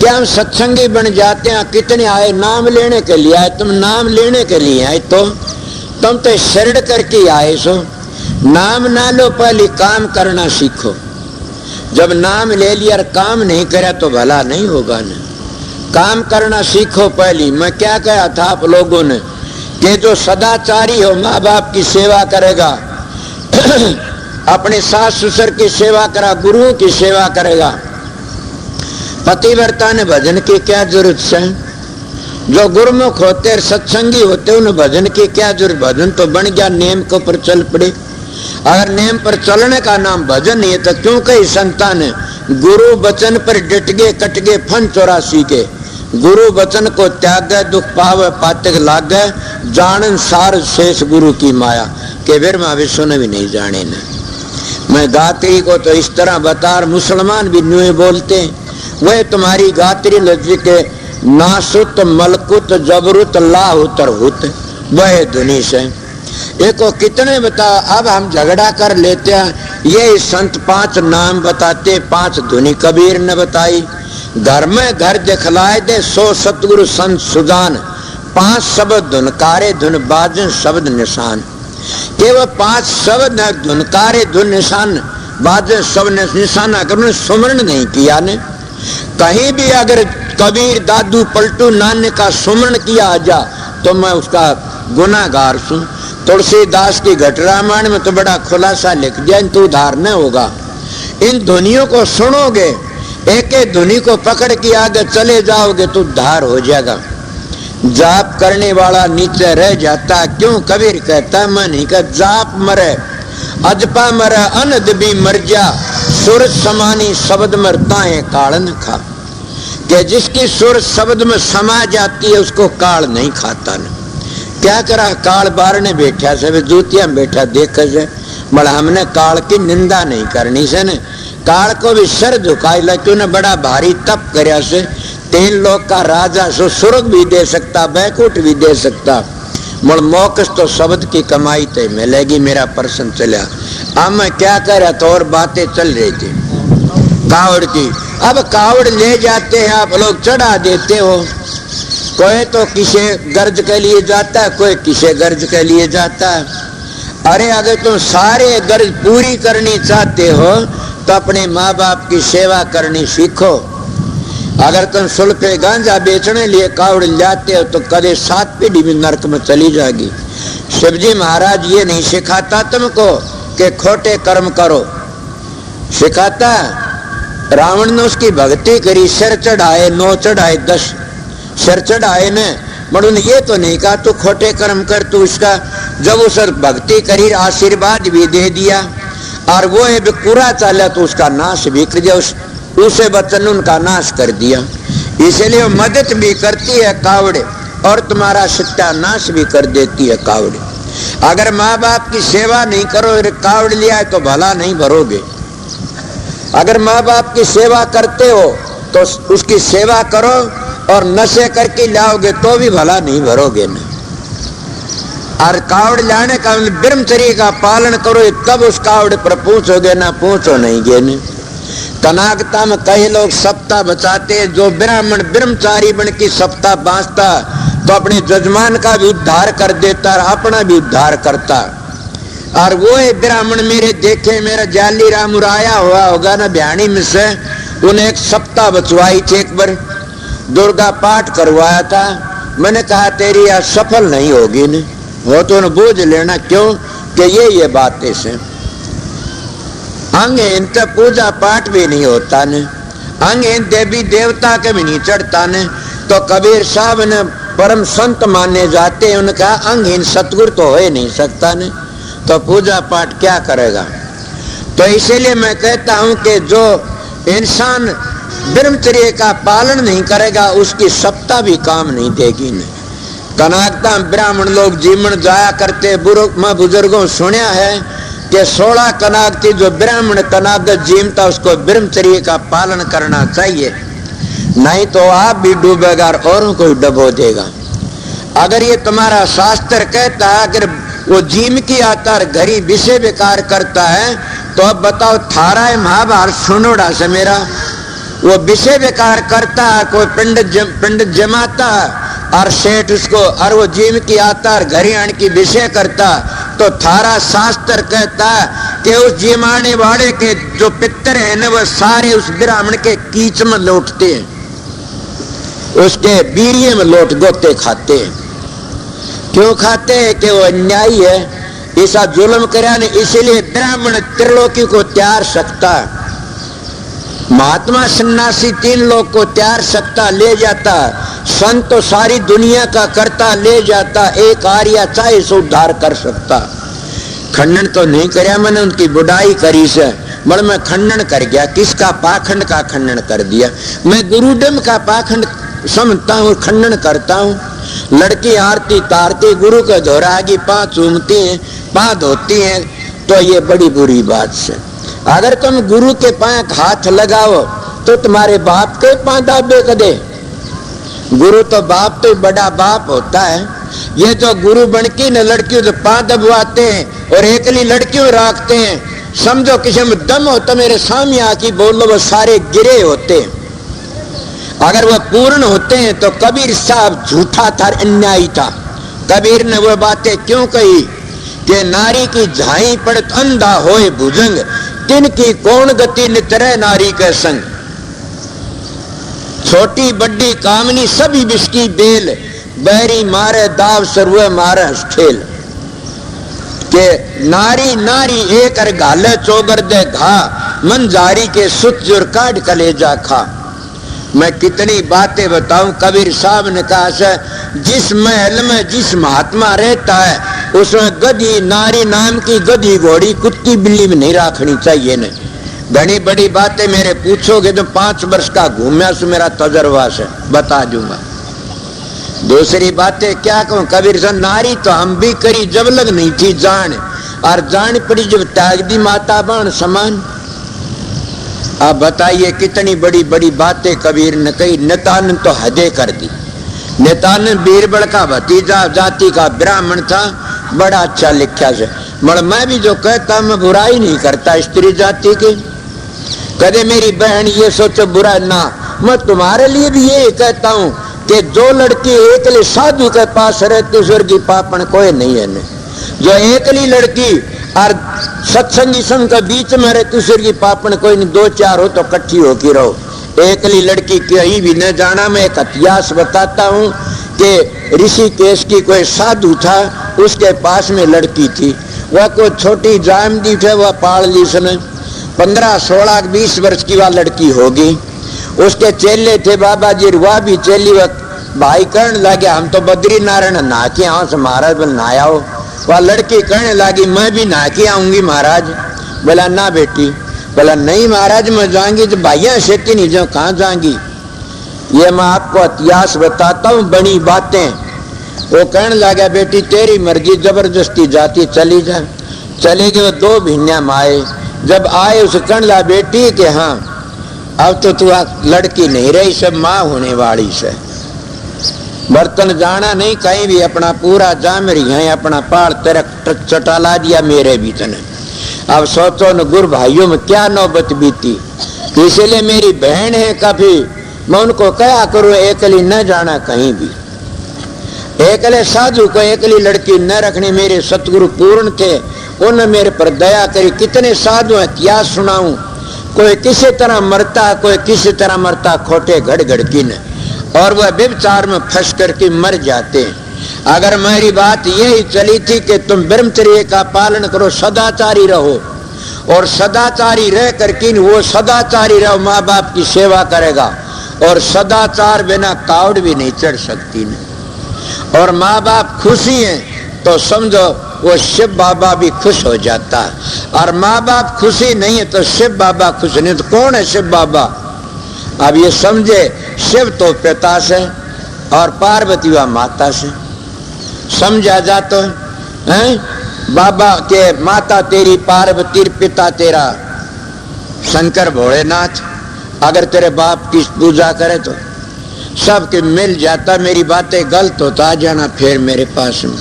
क्या हम सत्संगी बन जाते हैं? कितने आए नाम लेने के लिए आए, तुम नाम लेने के लिए आए तो तुम तो शरण करके आए सो। नाम ना लो, पहले काम करना सीखो। जब नाम ले लिया और काम नहीं करा तो भला नहीं होगा ना। काम करना सीखो पहले। मैं क्या कहा था आप लोगों ने कि जो सदाचारी हो, माँ बाप की सेवा करेगा, अपने सास ससुर की सेवा करा, गुरुओं की सेवा करेगा, पतिव्रता ने भजन की क्या जरूरत है? जो गुरुमुख होते और सत्संगी होते उन्हें भजन की क्या जरूरत? भजन तो बन गया, नेम के ऊपर चल पड़े। अगर नेम पर चलने का नाम भजन नहीं है तो क्यों कई संतान गुरु वचन पर डट गए, कट गए फन 84 के, गुरु वचन को त्यागे दुख पावे पातक लागे, जानन सार शेष गुरु की माया। के ब्रह्मा विष्णु ने भी नहीं जाने न। मैं गात्री को तो इस तरह बता, मुसलमान भी न्यू बोलते हैं, वह तुम्हारी गात्री लज्जी के नासुत मलकुत जबरुत लाहुत हुत वह धुनी से। एको कितने बता, अब हम झगड़ा कर लेते हैं। ये संत 5 नाम बताते, 5 धुनी कबीर ने बताई। घर में घर दिखलाए दे 100 सतगुरु संत सुजान, 5 शब्द धुनकारे धुन बाजन शब्द निशान। के वो 5 शब्द धुनकारे धुन निशान बाजन शब्द निशान, अगर उन्होंने सुमरण नहीं किया ने, कहीं भी अगर कबीर दादू पलटू नानक का सुमरण किया जा तो मैं उसका गुनाहगार सुन। तुलसीदास की घट रामायण में तो बड़ा खुलासा लिख दिया, तू उधार न होगा। इन ध्वनियों को सुनोगे, एक एक ध्वनि को पकड़ के आगे चले जाओगे तो उद्धार हो जाएगा। जाप करने वाला नीचे रह जाता, क्यों कबीर कहता मैं नहीं कह, जाप मरे अजपा मरे अनद भी मर जा, सूरज समानी शब्द मरता है काल न खा। कि जिसकी सूरज शब्द में समा जाती है उसको काल नहीं खाता न। क्या करा, काल बार ने बैठा से जूतिया में बैठा देख से, बड़ा हमने काल की निंदा नहीं करनी से न। काल को भी सर झुकाई ला, क्यों ने बड़ा भारी तप करया से, 3 लोक का राजा सो स्वर्ग भी दे सकता, बैकुंठ भी दे सकता। मुड़ मोक्ष तो शब्द की कमाई ते मिलेगी। मेरा प्रश्न चला, अब मैं क्या कह रहा था और बातें चल रही थी कावड़ की। अब कावड़ ले जाते हैं आप लोग, चढ़ा देते हो। कोई तो किसे गर्ज के लिए जाता है, कोई किसे गर्ज के लिए जाता है। अरे अगर तुम सारे गर्ज पूरी करनी चाहते हो तो अपने माँ बाप की सेवा करनी सीखो। अगर तुम सुल्फे गांजा बेचने लिए कावड़ लाते हो तो कदे 7 पीढ़ी में नरक में चली जाएगी। शिवजी महाराज ये नहीं सिखाता तुमको कि खोटे कर्म करो, सिखाता रावण ने उसकी भक्ति करी, सिर चढ़ाए 9 चढ़ाए 10 सिर चढ़ाए ने, मगर ने ये तो नहीं कहा तू खोटे कर्म कर। तू इसका जब उस भक्ति करी आशीर्वाद भी दे दिया और वो है पूरा चला तो उसका नाश भी कर दिया, उसे बचन उनका नाश कर दिया। इसलिए वो मदद भी करती है कावड़े और तुम्हारा सत्यानाश भी कर देती है कावड़े। अगर माँ बाप की सेवा नहीं करो, कावड़ लिया तो भला नहीं भरोगे। अगर माँ बाप की सेवा करते हो तो उसकी सेवा करो, और नशे करके लाओगे तो भी भला नहीं भरोगे न। और कावड़ लाने का ब्रह्मचर्य का पालन करो, तब उस कावड़ पर पहुंचोगे ना, पहुंचो नहीं गे न। कनागता में कई लोग सप्ताह बचाते, जो ब्राह्मण ब्रह्मचारी बन की सप्ताह बांचता तो अपने जजमान का भी उद्धार कर देता और अपना भी उद्धार करता। और वो ब्राह्मण मेरे देखे, मेरा जाली राम उराया हुआ होगा ना भ्याणी में से, उन्हें एक सप्ताह बचवाई थी। एक बार दुर्गा पाठ करवाया था, मैंने कहा तेरी यह सफल नहीं होगी न, वो तो न बूझ लेना। क्यों कि ये बातें से अंगहीन तो पूजा पाठ भी नहीं होता न, अंगहीन देवी देवता के भी नहीं चढ़ता न। तो कबीर साहब ने परम संत माने जाते हैं, उनका अंगहीन सतगुरु तो हो ही नहीं सकता न, तो पूजा पाठ क्या करेगा। तो इसीलिए मैं कहता हूं कि जो इंसान ब्रह्मचर्य का पालन नहीं करेगा उसकी सप्ताह भी काम नहीं देगी न। कनागता ब्राह्मण लोग जीवन जाया करते, मैं बुजुर्गों सुना है कि 16 कनागती जो ब्राह्मण कनागत जीवता उसको ब्रह्मचर्य का पालन करना चाहिए, नहीं तो आप भी डूबेगा और औरों को डुबो देगा। अगर ये तुम्हारा शास्त्र कहता है अगर वो जीम की आता है घरी विषय विकार करता है, तो अब बताओ थारा है महाभारत सुनोड़ा से मेरा, वो विषय विकार करता है, कोई पिंड जमाता है और सेठ उसको, और वो जीव की आता है घरी आने की विषय करता, तो थारा शास्त्र कहता है कि उस जिमाने वाले के जो पितर है ना वो सारे उस ब्राह्मण के कीच में लौटते हैं, उसके बीरिये में लौट गोते खाते हैं। क्यों खाते हैं कि वो अन्यायी है, ऐसा जुल्म करा ने, इसीलिए ब्राह्मण त्रिलोकी को त्याग सकता है। महात्मा सन्यासी 3 लोग को त्याग सकता, ले जाता। संत तो सारी दुनिया का करता, ले जाता। एक आर्या चाहे सो उद्धार कर सकता। खंडन तो नहीं करया मैंने, उनकी बुराई करी से मैं खंडन कर गया। किसका? पाखंड का खंडन कर दिया। मैं गुरुडम का पाखंड समझता हूँ, खंडन करता हूँ। लड़की आरती तारती गुरु के दोहरागी, पाँ चूमती हैं, पाँ धोती हैं, तो ये बड़ी बुरी बात है। अगर तुम गुरु के पाँव हाथ लगाओ तो तुम्हारे बाप के पाँव दाबे कदे। गुरु तो बाप तो बड़ा बाप होता है। ये जो गुरु बनकी न लड़कियों तो पाँव दबवाते हैं और एकली लड़कियों रखते हैं, समझो किसी में दम होता मेरे सामने आके बोलो, वो सारे गिरे होते हैं। अगर वह पूर्ण होते हैं तो कबीर साहब झूठा था, अन्यायी था। कबीर ने वह बातें क्यों कही कि नारी की झाई पड़त अंधा होए भुजंग, तिनकी कौन गति नितरे नारी के संग। छोटी बड्डी कामनी सभी बिस्की बेल, बैरी मारे दाव सर्वे मारे ठेल। के नारी नारी एक अर घाले चौगर दे घा, मन जारी के सुत जुर काट कलेजा खा। मैं कितनी बातें बताऊं। कबीर साहब ने कहा से जिस महल में जिस महात्मा रहता है उसमें गधी नारी नाम की गधी घोड़ी कुत्ती बिल्ली में नहीं रखनी चाहिए। ने घनी बड़ी बातें मेरे पूछोगे तो 5 वर्ष का घूमया से मेरा तजर्बा से बता दूंगा। दूसरी बातें क्या कहूं। कबीर साहब नारी तो हम भी करी जब लग नहीं थी जान, और जान पड़ी जब त्याग दी माता बाण समान। आप बताइए कितनी बड़ी बड़ी बातें कबीर ने कही। नेतानंद तो हदे कर दी। नेतानंद बीरबल का भतीजा जाति का ब्राह्मण था, बड़ा अच्छा लिखा से। मगर मैं भी जो कहता मैं बुराई नहीं करता स्त्री जाति की। कदे मेरी बहन ये सोचो बुरा ना, मैं तुम्हारे लिए भी ये कहता हूँ कि जो लड़की एकली साधु के पास रहती स्वर्गी पापन कोई नहीं है ने। जो एकली लड़की और सत्संगी संघ के बीच में रहती स्वर्गी पापन कोई नहीं। 2-4 हो तो इकट्ठी होकर रहो। एकली लड़की कहीं भी न जाना। मैं एक इतिहास बताता हूँ कि ऋषिकेश की कोई साधु था, उसके पास में लड़की थी। वह कोई छोटी जाम दी थे, वह पाल ली उसने। 15, 16, 20 वर्ष की वह लड़की होगी। उसके चेले थे बाबा जी, वह भी चेली भाई कहने लगे हम तो बद्री नारायण नहा के आओ से महाराज बोल नहाया हो। वह लड़की कहने लगी मैं भी नहा के आऊंगी महाराज। बोला ना बेटी। बोला नहीं महाराज मैं जाऊंगी तो भाइया सेती नहीं जाऊँ, कहाँ जाऊंगी। ये मैं आपको इतिहास बताता हूँ बड़ी बातें। वो कहने लगा बेटी तेरी मर्जी, जबरदस्ती जाती चली जा। चले गए 2 महीने में आए। जब आए उसे कहने लगा बेटी कि हाँ अब तो तू लड़की नहीं रही, सब माँ होने वाली से। बर्तन जाना नहीं कहीं भी, अपना पूरा जाम रही है, अपना पार तेरा चटाला दिया मेरे भी तने। अब सोचो न गुरु भाइयों में क्या नौबत बीती। इसलिए मेरी बहन है, कभी मैं उनको कहा करूँ एकली न जाना कहीं भी। एकले साधु को एकली लड़की न रखनी। मेरे सतगुरु पूर्ण थे, उन्होंने मेरे पर दया करी। कितने साधु हैं क्या सुनाऊं। कोई किसी तरह मरता, कोई किसी तरह मरता खोटे घड़ घड़ की न, और वह व्यभिचार में फंस करके मर जाते हैं। अगर मेरी बात यही चली थी कि तुम ब्रह्मचर्य का पालन करो, सदाचारी रहो, और सदाचारी रह करके वो सदाचारी रहो, माँ बाप की सेवा करेगा। और सदाचार बिना कावड़ भी नहीं चढ़ सकती न। और माँ बाप खुशी हैं तो समझो वो शिव बाबा भी खुश हो जाता है। और माँ बाप खुशी नहीं है तो शिव बाबा खुश नहीं। तो कौन है शिव बाबा। अब ये समझे, शिव तो पिता से और पार्वती व माता से समझा जाता है। बाबा के माता तेरी पार्वती, पिता तेरा शंकर भोलेनाथ। अगर तेरे बाप की पूजा करे तो सबके मिल जाता। मेरी बातें गलत होता आ जाना फिर मेरे पास में।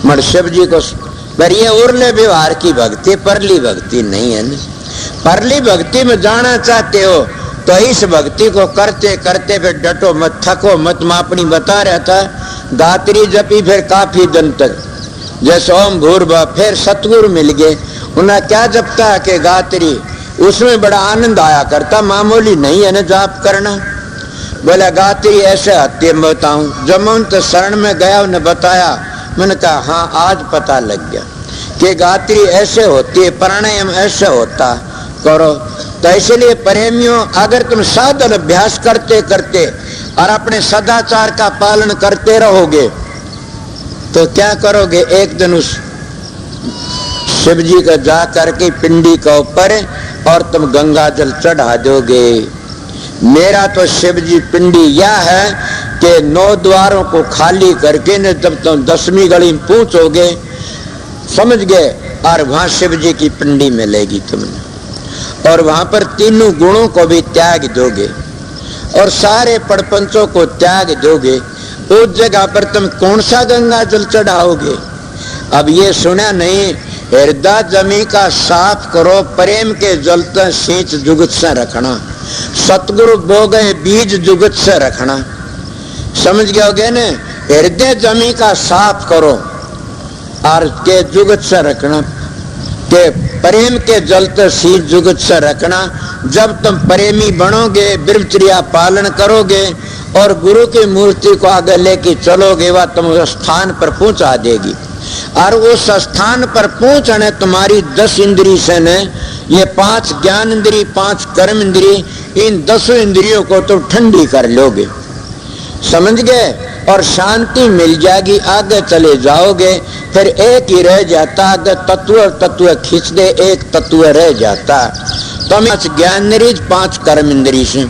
मर शिव जी को पर ये उर्ले व्यवहार की भक्ति, परली भक्ति नहीं है ना। परली भक्ति में जाना चाहते हो तो इस भक्ति को करते करते फिर डटो मत, थको मत। मैं अपनी बता रहा था गात्री जपी फिर काफी दिन तक, जैसे ओम भूर्भुवः, फिर सतगुरु मिल गए। उन्हें क्या जपता है कि गात्री, उसमें बड़ा आनंद आया करता, मामूली नहीं है ना जाप करना। बोला गात्री ऐसे हत्या बताऊं। जब मैं उनके शरण में गया उन्हें बताया, मैंने कहा हाँ आज पता लग गया कि गात्री ऐसे होती है, प्राणायाम ऐसे होता करो। तो इसलिए प्रेमियों, अगर तुम साधन अभ्यास करते करते और अपने सदाचार का पालन करते रहोगे तो क्या करोगे, एक दिन उस शिव जी का जा करके पिंडी के ऊपर और तुम गंगा जल चढ़ा दोगे। मेरा तो शिव जी पिंडी यह है कि 9 द्वारों को खाली करके न जब तुम 10वीं गली में पहुंचोगे, समझ गए, और वहां शिव जी की पिंडी मिलेगी तुमने, और वहां पर तीनों गुणों को भी त्याग दोगे और सारे प्रपंचों को त्याग दोगे। उस जगह पर तुम कौन सा गंगा जल चढ़ाओगे? अब ये सुना नहीं, हृदय जमी का साफ करो, प्रेम के जल तो सींच जुगत से रखना, सतगुरु बोगे बीज जुगत से रखना। समझ गए न, हृदय जमी का साफ करो और के जुगत से रखना, के प्रेम के जल तो सींच जुगत से रखना। जब तुम प्रेमी बनोगे, ब्रह्मचर्या पालन करोगे और गुरु की मूर्ति को आगे लेके चलोगे, वह तुम उस स्थान पर पहुंचा देगी। और उस स्थान पर पहुंचने तुम्हारी 10 इंद्री से न, ये 5 ज्ञान इंद्री, 5 कर्म इंद्री, इन 10 इंद्रियों को तुम ठंडी कर लोगे। समझ गए? और शांति मिल जाएगी, आगे चले जाओगे। फिर एक ही रह जाता, आगे तत्व खींच दे, एक तत्व रह जाता। तो 5 ज्ञान इंद्री, 5 कर्म इंद्री से।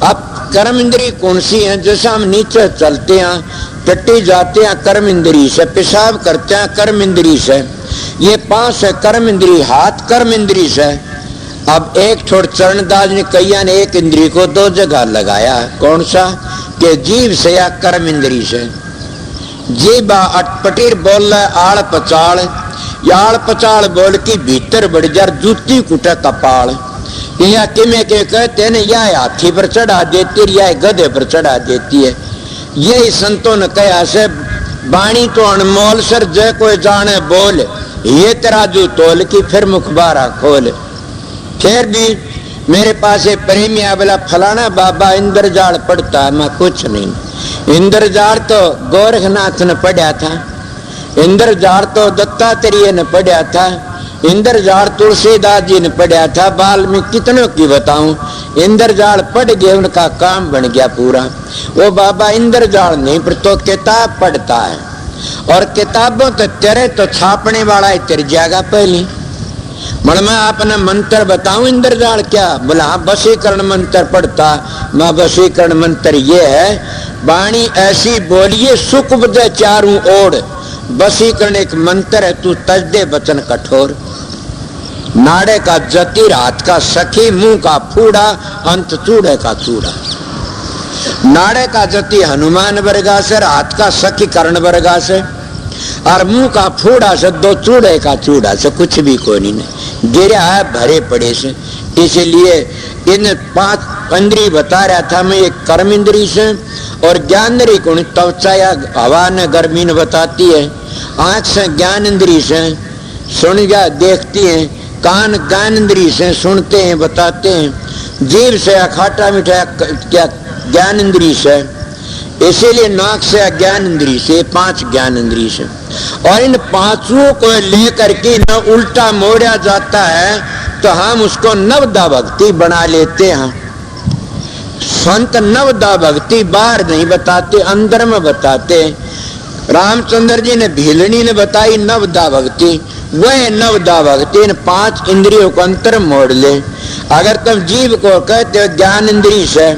अब कर्म इंद्री कौन सी है? जैसे हम नीचे चलते हैं, टट्टी जाते हैं, कर्म इंद्री से, पेशाब करते हैं, कर्म इंद्री से। ये 5 है कर्म इंद्री। हाथ कर्म इंद्री से। अब एक छोड़ चरणदास ने कैया ने एक इंद्री को 2 जगह लगाया। कौन सा? के जीव से या कर्म इंद्री से। जीव अटपटीर बोल आड़ पचाड़, याड़ पचाड़ बोल की भीतर बढ़ जा जूती कुटा कपाल। या किमे के कहते हैं या हाथी पर चढ़ा देती है या गधे पर चढ़ा देती है। यही संतों ने कहा से बाणी तो अनमोल सर जय कोई जाने बोल, ये तराजू तोल की फिर मुखबारा खोल। फिर भी मेरे पास एक प्रेमी बोला फलाना बाबा इंद्रजाल पढ़ता है। मैं कुछ नहीं, इंद्रजाल तो गोरखनाथ ने पढ़ा था, इंद्रजाल तो दत्तात्रेय ने पढ़ा था, इंद्रजाल तुलसीदास जी ने पढ़ा था। वाल्मीकि कितनों की बताऊं, इंद्रजाल पढ़ गए, उनका काम बन गया पूरा। वो बाबा इंद्रजाल नहीं पर तो किताब पढ़ता है, और किताबों तो तेरे तो छापने वाला है तेरी जगह पहली। मन मैं अपना मंत्र बताऊं इंद्रजाल क्या? बोला वशीकरण मंत्र पढ़ता। मैं वशीकरण मंत्र ये है, वाणी ऐसी बोलिए सुख बदे चारों ओर। वशीकरण एक मंत्र है, तू तज दे वचन कठोर। नाड़े का जति, हाथ का सखी, मुंह का फूड़ा, अंत चूड़े का चूड़ा। नाड़े का जति हनुमान वर्गा से, हाथ का सखी कर्ण वर्गा से, और मुंह का फूड़ा से 2 चूड़े का चूड़ा से। कुछ भी कोई नहीं गिरा है भरे पड़े से। इसलिए इन 5 इंद्री बता रहा था मैं, एक कर्म इंद्री से और ज्ञान इंद्री को त्वचा या हवा ने गर्मी ने बताती है। आंख से ज्ञान इंद्री से सुन जा देखती है, कान ज्ञान इंद्री से सुनते हैं बताते हैं, जीभ से खाटा मीठा क्या ज्ञान इंद्री से। इसीलिए नाक से अज्ञान इंद्री से, 5 ज्ञान इंद्री से। और इन 5 को लेकर के न उल्टा मोड़ा जाता है तो हम उसको नवदा भक्ति बना लेते हैं। संत नवदा भक्ति बाहर नहीं बताते, अंदर में बताते। रामचंद्र जी ने भीलनी ने बताई नवदा भक्ति, वह नवदा भक्ति इन 5 इंद्रियों को अंतर मोड़ ले। अगर तुम जीव को कहते हो ज्ञान इंद्री से,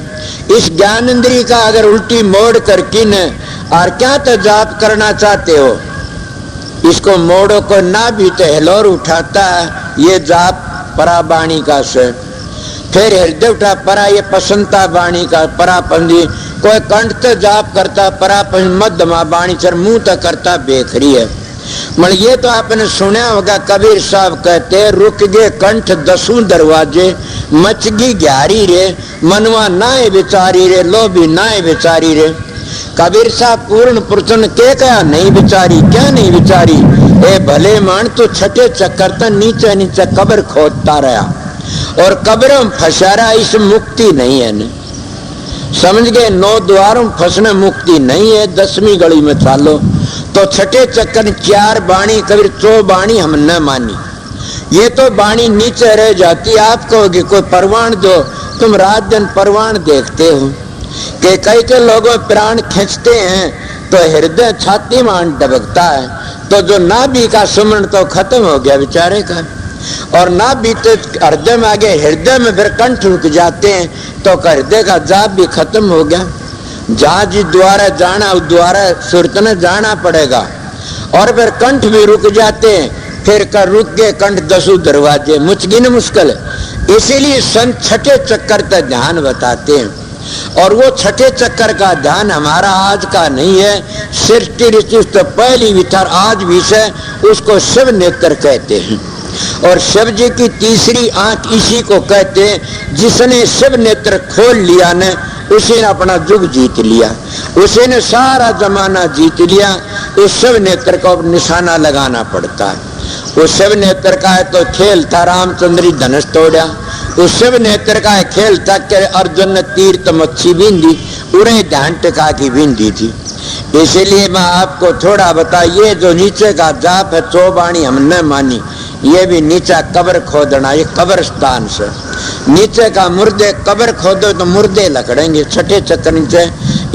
इस ज्ञान इंद्री का अगर उल्टी मोड़ करके न और क्या तो जाप करना चाहते हो, इसको मोड़ो को ना भी तो हिलोर उठाता है, ये जाप परा बाणी का से। फिर हृदय उठा परा, ये पसंता बाणी का परापंदी। कोई कंठ तो जाप करता परापंदी, मध्यमा बाणी चर मुंह तो करता बेखरी है। मन ये तो आपने सुना होगा, कबीर साहब कहते रुक गए कंठ 10 दरवाजे, मचगी ग्यारी रे, मनवा नाए विचारी रे, लोभी नाए विचारी रे। कबीर साहब पूर्ण पुरुषन के कहा नहीं विचारी, क्या नहीं विचारी? ए भले मान तो छठे चक्कर तक नीचे नीचे कब्र खोदता रहा और कब्र में फंसा रहा, इस मुक्ति नहीं है न। समझ गए? 9 द्वारों में फंसने मुक्ति नहीं है। 10वीं गली में चालो तो छठे चक्कर 4 बाणी कबीर 4 बाणी हम न मानी, ये तो बाणी नीचे रह जाती। आप कहोगे कोई परवान दो, तुम रात दिन परवान देखते हो कि कई के लोगों प्राण खींचते हैं तो हृदय छाती मान डबकता है, तो जो नाभि का सुमरण तो खत्म हो गया बेचारे का। और ना बीते हृदय में आगे हृदय में फिर कंठ रुक जाते हैं तो हृदय का जाप भी खत्म हो गया। जहां जी द्वारा जाना उस द्वारा सुरत ने जाना पड़ेगा। और फिर कंठ भी रुक जाते हैं, फिर कर रुक गए कंठ 10 दरवाजे, मुचगिन मुश्किल। इसीलिए संत छठे चक्कर तक ध्यान बताते हैं। और वो छठे चक्कर का ध्यान हमारा आज का नहीं है, सृष्टि ऋषि तो पहली विचार आज विषय उसको शिव नेत्र कहते हैं। और शिव जी की तीसरी आंख इसी को कहते हैं। जिसने शिव नेत्र खोल लिया ने उसी ने अपना युग जीत लिया, उसी ने सारा जमाना जीत लिया। उस शिव नेत्र को निशाना लगाना पड़ता है। उस शिव नेत्र का है तो खेल था रामचंद्र धनुष तोड़ा। उस शिव नेत्र का है खेल था कि अर्जुन ने तीर मच्छी बिंदी उन्हें ध्यान टिका की बिंदी थी। इसीलिए मैं आपको थोड़ा बता, ये जो नीचे का जाप है चौबाणी हमने मानी, ये भी नीचा कब्र खोदना, ये कब्रस्तान से नीचे का मुर्दे कब्र खोदो तो मुर्दे लकड़ेंगे। छठे चक्कर नीचे,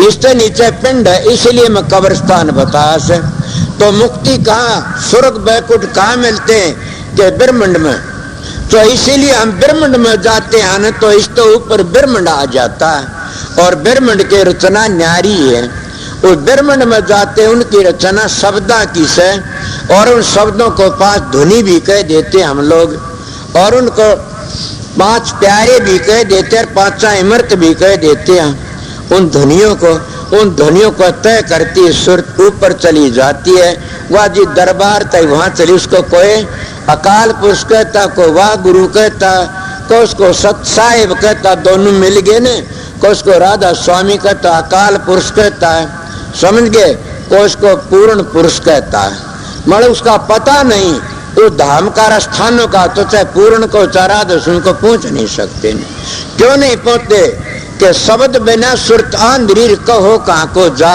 इससे नीचे पिंड है, इसलिए मैं कब्रस्तान बताया से। तो मुक्ति कहाँ, स्वर्ग बैकुंठ कहाँ मिलते हैं कि ब्रह्मांड में। तो इसीलिए हम ब्रह्मांड में जाते हैं न, तो इस तो ऊपर ब्रह्मांड आ जाता है। और ब्रह्मांड की रचना न्यारी है। उस ब्रह्मांड में जाते उनकी रचना शब्दा की से, और उन शब्दों को 5 धुनी भी कह देते हम लोग, और उनको 5 प्यारे भी कह देते हैं, 5 इमरत भी कह देते हैं। उन ध्वनियों को तय करती है, सुर ऊपर चली जाती है। वह जी दरबार तक वहां चली, उसको कोई अकाल पुरुष कहता, को वाह गुरु कहता, को उसको सत साहिब कहता, दोनों मिल गए ने। को उसको राधा स्वामी कहता, अकाल पुरुष कहता है, समझ गए। को उसको पूर्ण पुरुष कहता है, मतलब उसका पता नहीं। वो धाम का स्थानों का तो चाहे पूर्ण को चारा दो उनको पहुंच नहीं सकते। क्यों नहीं पहुंचते कि शब्द बिना सुरत आंध्री कहो कहाँ को जा,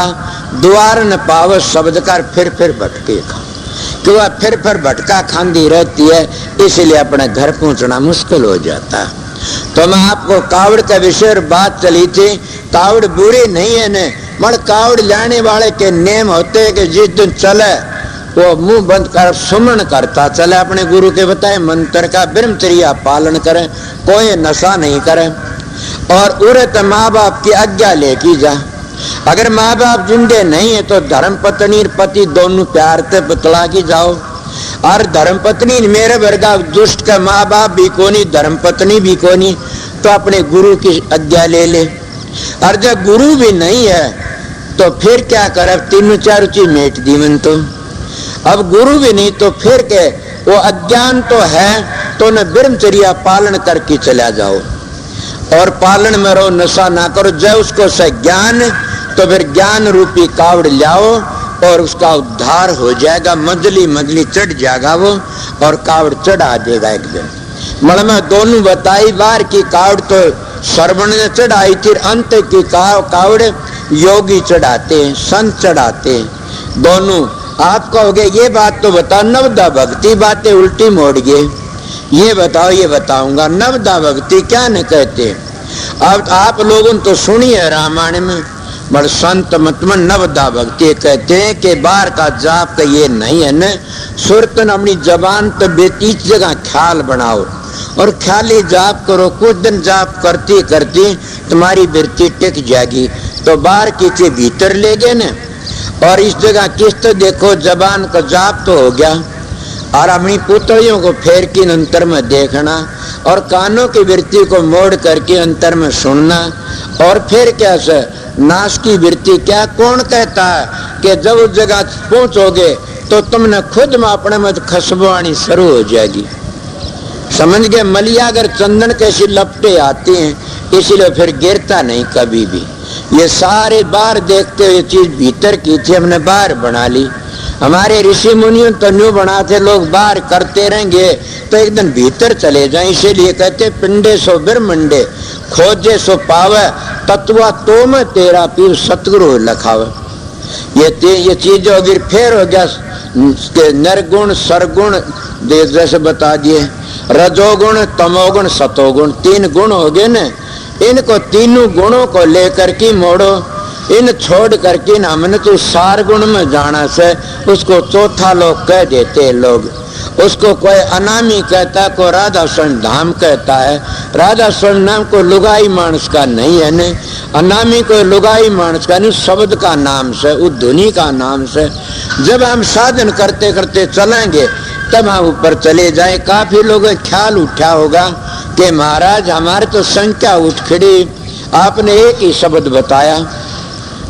द्वार न पाव शब्द कर फिर भटके खा। कि वह फिर भटका खांदी रहती है, इसलिए अपने घर पहुंचना मुश्किल हो जाता है। तो मैं आपको कावड़ के विषय बात चली थी। कावड़ बुरी नहीं है न, मगर कावड़ लाने वाले के नेम होते हैं कि जिस दिन चले वो मुंह बंद कर सुमन करता चले, अपने गुरु के बताए मंत्र का ब्रह्मचर्या पालन करे, कोई नशा नहीं करे। और उरत माँ बाप की आज्ञा लेके जा। अगर माँ बाप जिंदे नहीं है तो धर्म पत्नी पति दोनों प्यार से बतला के जाओ। और धर्म पत्नी मेरे वर्गा दुष्ट का माँ बाप भी कोनी, धर्म पत्नी भी कोनी, तो अपने गुरु की आज्ञा ले ले। और जब गुरु भी नहीं है तो फिर क्या करे, 3-4 चीज मेट दी मन। तो अब गुरु भी नहीं तो फिर के वो अज्ञान तो है, तो न ब्रह्मचर्या पालन करके चला जाओ। और पालन में रहो, नशा ना करो। जब उसको से ज्ञान, तो फिर ज्ञान रूपी कावड़ लाओ और उसका उद्धार हो जाएगा। मजली चढ़ जाएगा वो, और कावड़ चढ़ा देगा एक दिन। मण में दोनों बताई बार की कावड़ तो श्रवण ने चढ़ाई थी, अंत की कावड़ योगी चढ़ाते हैं, संत चढ़ाते हैं दोनों। आप कहोगे ये बात तो बताओ, नवदा भक्ति बातें उल्टी मोड़ गए। ये बताओ, ये बताऊंगा। नवदा भक्ति क्या न कहते। अब आप लोगों तो सुनिए रामायण में, बड़ संत मतमन नवदा भक्ति कहते हैं कि बाहर का जाप का ये नहीं है न। सुरतन अपनी जबान तो बेतीस जगह ख्याल बनाओ और ख्याली जाप करो। कुछ दिन जाप करती करती तुम्हारी वृत्ति टिक जाएगी, तो बाहर के भीतर ले गए न। और इस जगह किस्त देखो, जबान का जाप तो हो गया, और अपनी पुतलियों को फेर के अंतर में देखना, और कानों की वृत्ति को मोड़ करके अंतर में सुनना। और फिर क्या से नाश की वृत्ति, क्या कौन कहता है कि जब उस जगह पहुंचोगे तो तुमने खुद में अपने में खुशबू आनी शुरू हो जाएगी। समझ गए। मलिया अगर चंदन कैसी लपटे आती हैं, इसीलिए फिर गिरता नहीं कभी भी। ये सारे बाहर देखते हुए चीज भीतर की थी, हमने बाहर बना ली। हमारे ऋषि मुनियों तो न्यू बनाते, लोग बाहर करते रहेंगे तो एक दिन भीतर चले जाए। इसीलिए कहते पिंडे सो ब्रह्मंडे खोजे सो पावे, तत्वा तो में तेरा पीर सतगुरु लखावे। ये चीज अगर फिर हो गया निर्गुण सरगुण जैसे बता दिए, रजोगुण तमोगुण सतोगुण, 3 गुण हो गए न। इनको तीनों गुणों को लेकर के मोड़ो, इन छोड़ करके हमने तो 4 गुण में जाना से उसको चौथा लोग कह देते हैं लोग। उसको कोई अनामी कहता है, कोई राधा स्वर्ण धाम कहता है। राधा स्वर्ण नाम को लुगाई मानस का नहीं है ने, अनामी को लुगाई मानस का नहीं, शब्द का नाम से, उस धुनी का नाम से। जब हम साधन करते करते चलेंगे तब हम ऊपर चले जाए। काफी लोगों ख्याल उठा होगा कि महाराज हमारे तो संख्या उठ खड़ी, आपने एक ही शब्द बताया,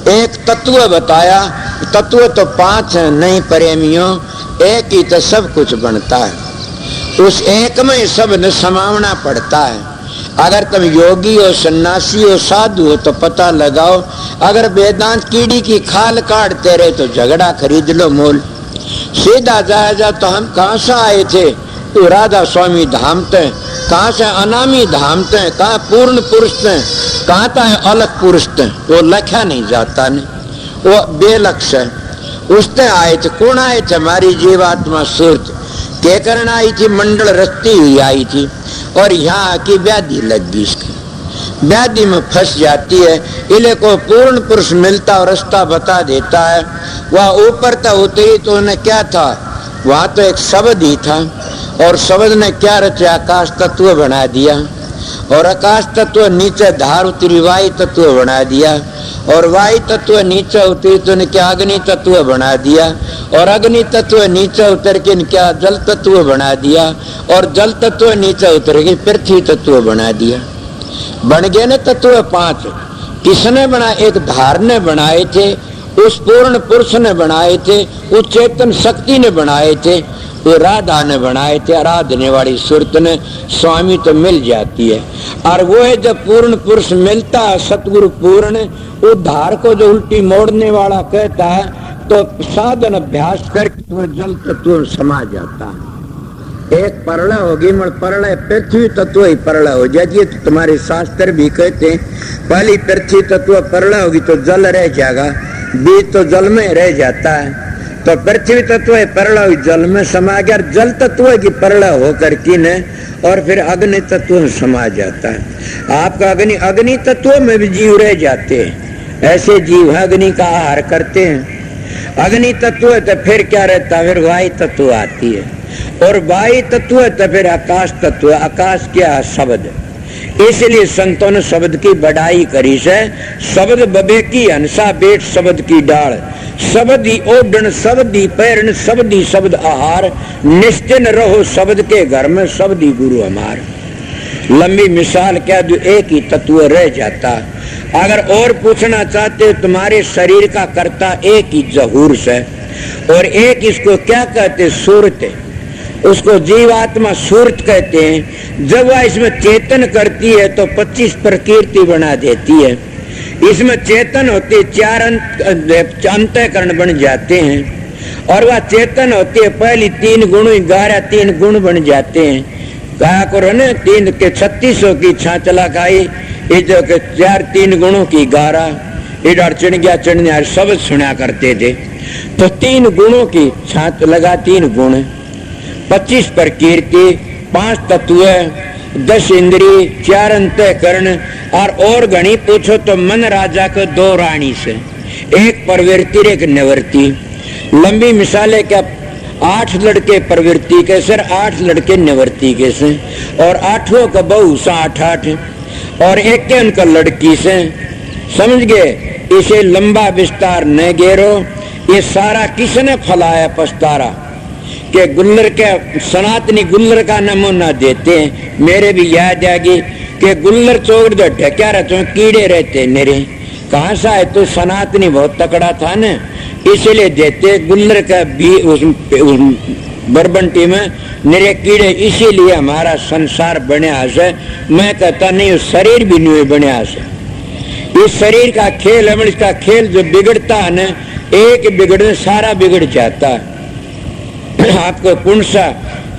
एक तत्व बताया। तत्व तो 5 है, नहीं प्रेमियों, एक ही तो सब कुछ बनता है। उस एक में सब ने समावना पड़ता है। अगर तुम योगी हो, सन्यासी हो, साधु हो तो पता लगाओ। अगर वेदांत कीड़ी की खाल काटते रहे तो झगड़ा खरीद लो मोल। सीधा जाया तो हम कहाँ से आए थे? तो राधा स्वामी धाम थे, कहाँ से अनामी धाम थे, कहाँ पूर्ण पुरुष थे, कहाँ था अलग पुरुष थे, वो लिखा नहीं जाता ने, वो बेलक्ष है। उसने आए थे, कौन आए थे? हमारी जीवात्मा सुरत के कारण आई थी, मंडल रचती हुई आई थी और यहाँ आकी व्याधि लग गई। इसकी व्याधि में फंस जाती है। इले को पूर्ण पुरुष मिलता और रास्ता बता देता है। वह ऊपर तक उतरी तो उन्हें क्या था? वहां तो एक शब्द ही था और शब्द ने क्या रचा? आकाश तत्व बना दिया और आकाश तत्व नीचे धार उतरी वायु तत्व बना दिया और वायु तत्व नीचे उतरी तो क्या? अग्नि तत्व बना दिया और अग्नि तत्व नीचे उतर के क्या? जल तत्व बना दिया और जल तत्व नीचे उतर के पृथ्वी तत्व बना दिया। बन गए न तत्व 5। किसने बना? एक धार ने बनाए थे, उस पूर्ण पुरुष ने बनाए थे, उस चेतन शक्ति ने बनाए थे, वो राधा ने बनाए थे। आराधने वाली सुरत ने स्वामी तो मिल जाती है। और वो है जब पूर्ण पुरुष मिलता है, सतगुरु पूर्ण, वो धार को जो उल्टी मोड़ने वाला कहता है तो साधन अभ्यास करके तो जल तत्व समा जाता है। एक परलय होगी, मगर परलय पृथ्वी तत्व ही परलय हो जाती है। तो तुम्हारे शास्त्र भी कहते हैं पहली पृथ्वी तत्व परलय होगी तो जल रह जाएगा, बीज तो जल में रह जाता है। तो पृथ्वी तत्व परलय जल में समा गया, जल तत्व की परलय होकर किने और फिर अग्नि तत्व में समा जाता है। आपका अग्नि तत्व में भी जीव रह जाते हैं। ऐसे जीव अग्नि का आहार करते हैं। अग्नि तत्व है तो फिर क्या रहता है? फिर वायु तत्व आती है और वायु तत्व है तो फिर आकाश तत्व। आकाश क्या है? शब्द। इसलिए संतों ने शब्द की बढ़ाई करी से। शब्द बबे की हंसा बेट शब्द की डाल, शब्द ही ओढ़न शब्द ही पैरण शब्द ही शब्द आहार, निश्चिन रहो शब्द के घर में शब्द ही गुरु हमार। लंबी मिसाल क्या दो, एक ही तत्व रह जाता। अगर और पूछना चाहते हो, तुम्हारे शरीर का कर्ता एक ही जहूर से और एक इसको क्या कहते? सूरत है। उसको जीवात्मा सूरत कहते हैं। जब वह इसमें चेतन करती है तो 25 प्रकृति बना देती है। इसमें चेतन होती 4 अंतःकरण बन जाते हैं और वह चेतन होती है पहली 3 गुण 11 3 गुण बन जाते हैं। कहा करो न 3 के 3600 की छांचला खाई, ये जो के 4 गुणों की 11 इधर चढ़ गया चढ़ने सब सुना करते थे। तो 3 गुणों की छांच लगा, 3 गुण, 25 प्रकृति, 5 तत्व, 10 इंद्रिय, 4 अंतःकरण और घनी पूछो तो मन राजा को 2 रानी से, एक प्रवृत्ति एक निवृत्ति। लंबी मिसालें क्या? 8 लड़के प्रवृत्ति के सर, 8 लड़के निवृत्ति के से और 8 का बहू सा 8 और एक के उनका लड़की से। समझ गए? इसे लंबा विस्तार न घेरो। ये सारा किसने फलाया पछतारा के गुल्लर के सनातनी गुल्लर का नमूना देते हैं। मेरे भी याद आ गई कि गुल्लर चौक ढक्या रहते कीड़े रहते मेरे। कहाँ सा है? तो सनातनी बहुत तकड़ा था न, इसलिए देते गुल्लर का भी उस बरबंटी में मेरे कीड़े। इसीलिए हमारा संसार बनया से। मैं कहता नहीं उस शरीर भी नहीं बनया से। इस शरीर का खेल है, इसका खेल जो बिगड़ता है न, एक बिगड़ने सारा बिगड़ जाता है। आपको पुण्य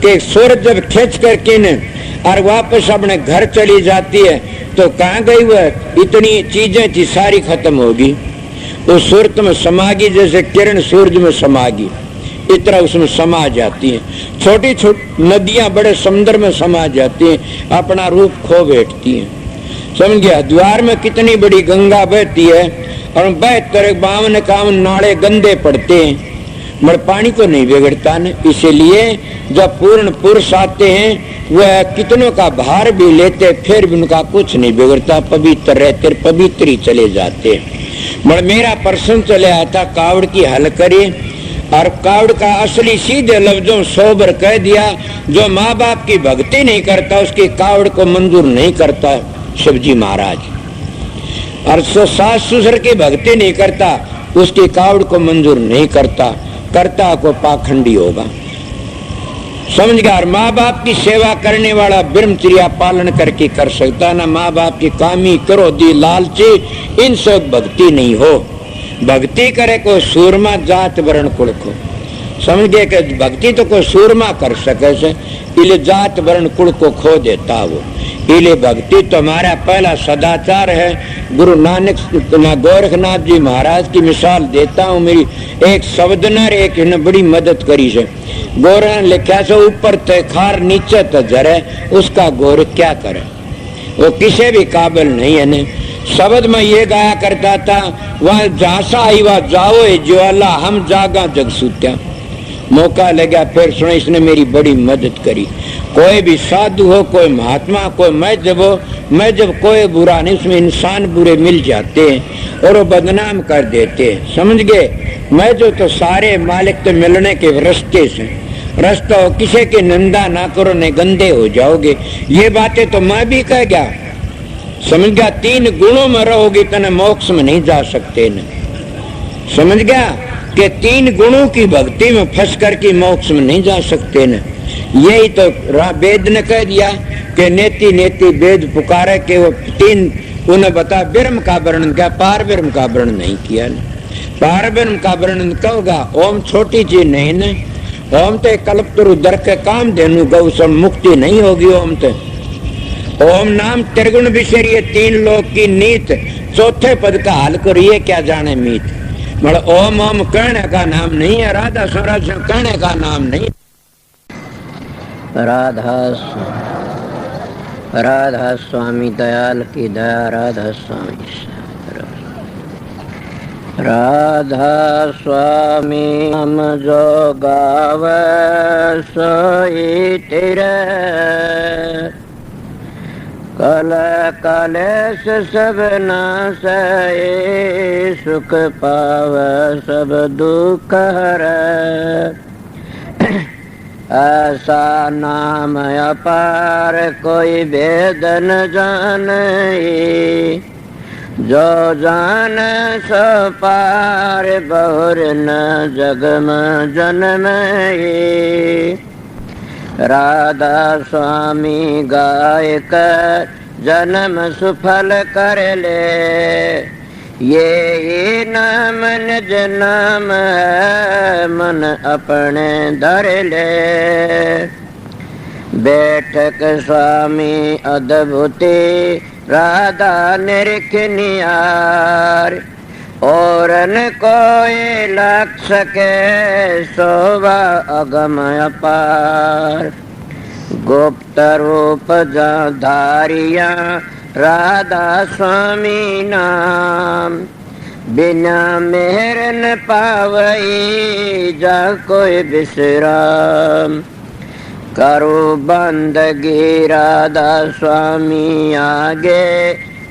के सूरज जब खींच करके न और वापस अपने घर चली जाती है तो कहाँ गई वह? इतनी चीजें थी सारी खत्म होगी। उस सूरत में समागी जैसे किरण सूरज में समागी, इतना उसमें समा जाती है। छोटी छोटी नदियां बड़े समुद्र में समा जाती हैं, अपना रूप खो बैठती हैं। समझ गया? द्वार में कितनी बड़ी गंगा बहती है और 72 52 नाले गंदे पड़ते हैं। मगर पानी तो नहीं बिगड़ता न। इसीलिए जब पूर्ण पुरुष आते हैं वह कितनों का भार भी लेते फिर भी उनका कुछ नहीं बिगड़ता, पवित्र रहते, पवित्र ही चले जाते। मगर मेरा प्रश्न चले आता कावड़ की हल करे, और कावड़ का असली सीधे लफ्जों सोबर कह दिया, जो माँ बाप की भक्ति नहीं करता उसकी कावड़ को मंजूर नहीं करता शिवजी महाराज, और सास ससुर की भक्ति नहीं करता उसकी कावड़ को मंजूर नहीं करता, करता को पाखंडी होगा। समझ गया। और माँ बाप की सेवा करने वाला ब्रह्मचर्या पालन करके कर सकता, ना माँ बाप की कामी क्रोधी लालची इनसे भक्ति नहीं हो। भक्ति करे को सूरमा जात वर्ण कुल को, समझ गए कि भक्ति तो कोई सूरमा कर सके से, इले जात वर्ण कुल को खो देता वो। इले भक्ति तो हमारा पहला सदाचार है। गुरु नानक गोरखनाथ जी महाराज की मिसाल देता हूँ। मेरी एक शब्दनर एक ने बड़ी मदद करी से। गोरख ने लिखा से ऊपर ते खार नीचे तो जरे, उसका गोरख क्या करे, वो किसी भी काबिल नहीं है ने। शब्द में ये गाया करता था, वह झांसा आई वह जाओ ज्वाला हम जागा जग सूत्या। मौका लगा फिर सुना, इसने मेरी बड़ी मदद करी। कोई भी साधु हो, कोई महात्मा, कोई महजब हो, महजब कोई बुरा नहीं, उसमें इंसान बुरे मिल जाते हैं और वो बदनाम कर देते हैं। समझ गए। मैं जो तो सारे मालिक तो मिलने के रास्ते से रास्ता हो, किसी की निंदा ना करो नहीं गंदे हो जाओगे। ये बातें तो मैं भी कह गया। समझ गया। 3 गुणों में रहोगे तो मोक्ष में नहीं जा सकते न। समझ गया कि 3 गुणों की भक्ति में फंस कर के मोक्ष में नहीं जा सकते न। यही तो वेद ने कह दिया कि नेति नेति वेद पुकारे के वो 3 उन्हें बता। ब्रह्म का वर्णन क्या, पार ब्रह्म का वर्णन नहीं किया न। पार ब्रह्म का वर्णन कब होगा? ओम छोटी चीज नहीं न। ओम ते कल्पतरु दर के काम देनु गौ सब मुक्ति नहीं होगी। ओम ते ओम नाम त्रिगुण विषय 3 लोक की नीत, चौथे पद का हाल करिए क्या जाने मीत। मतलब ओम ओम कहने का नाम नहीं है, राधा स्वराज कहने का नाम नहीं। राधा स्वामी दयाल की दया, राधा स्वामी राधा स्वामी हम जो गावे सोई तेरे, कल कलेश सब नासै सुख पाव सब दुख हरै। ऐसा नाम अपार कोई भेद न जाने, जो जान सो पार बहुर न जग में जन्म। राधा स्वामी गाय कर जन्म सुफल कर ले, ये नाम निज नाम है मन अपने धर ले। बैठक स्वामी अद्भुति राधा निरखनियार, और न कोई लख सके शोभा अगम अपार। गुप्त रूप धारिया राधा स्वामी नाम, बिना मेहर न पावई जा कोई विश्राम। करो बंदगी राधा स्वामी आगे,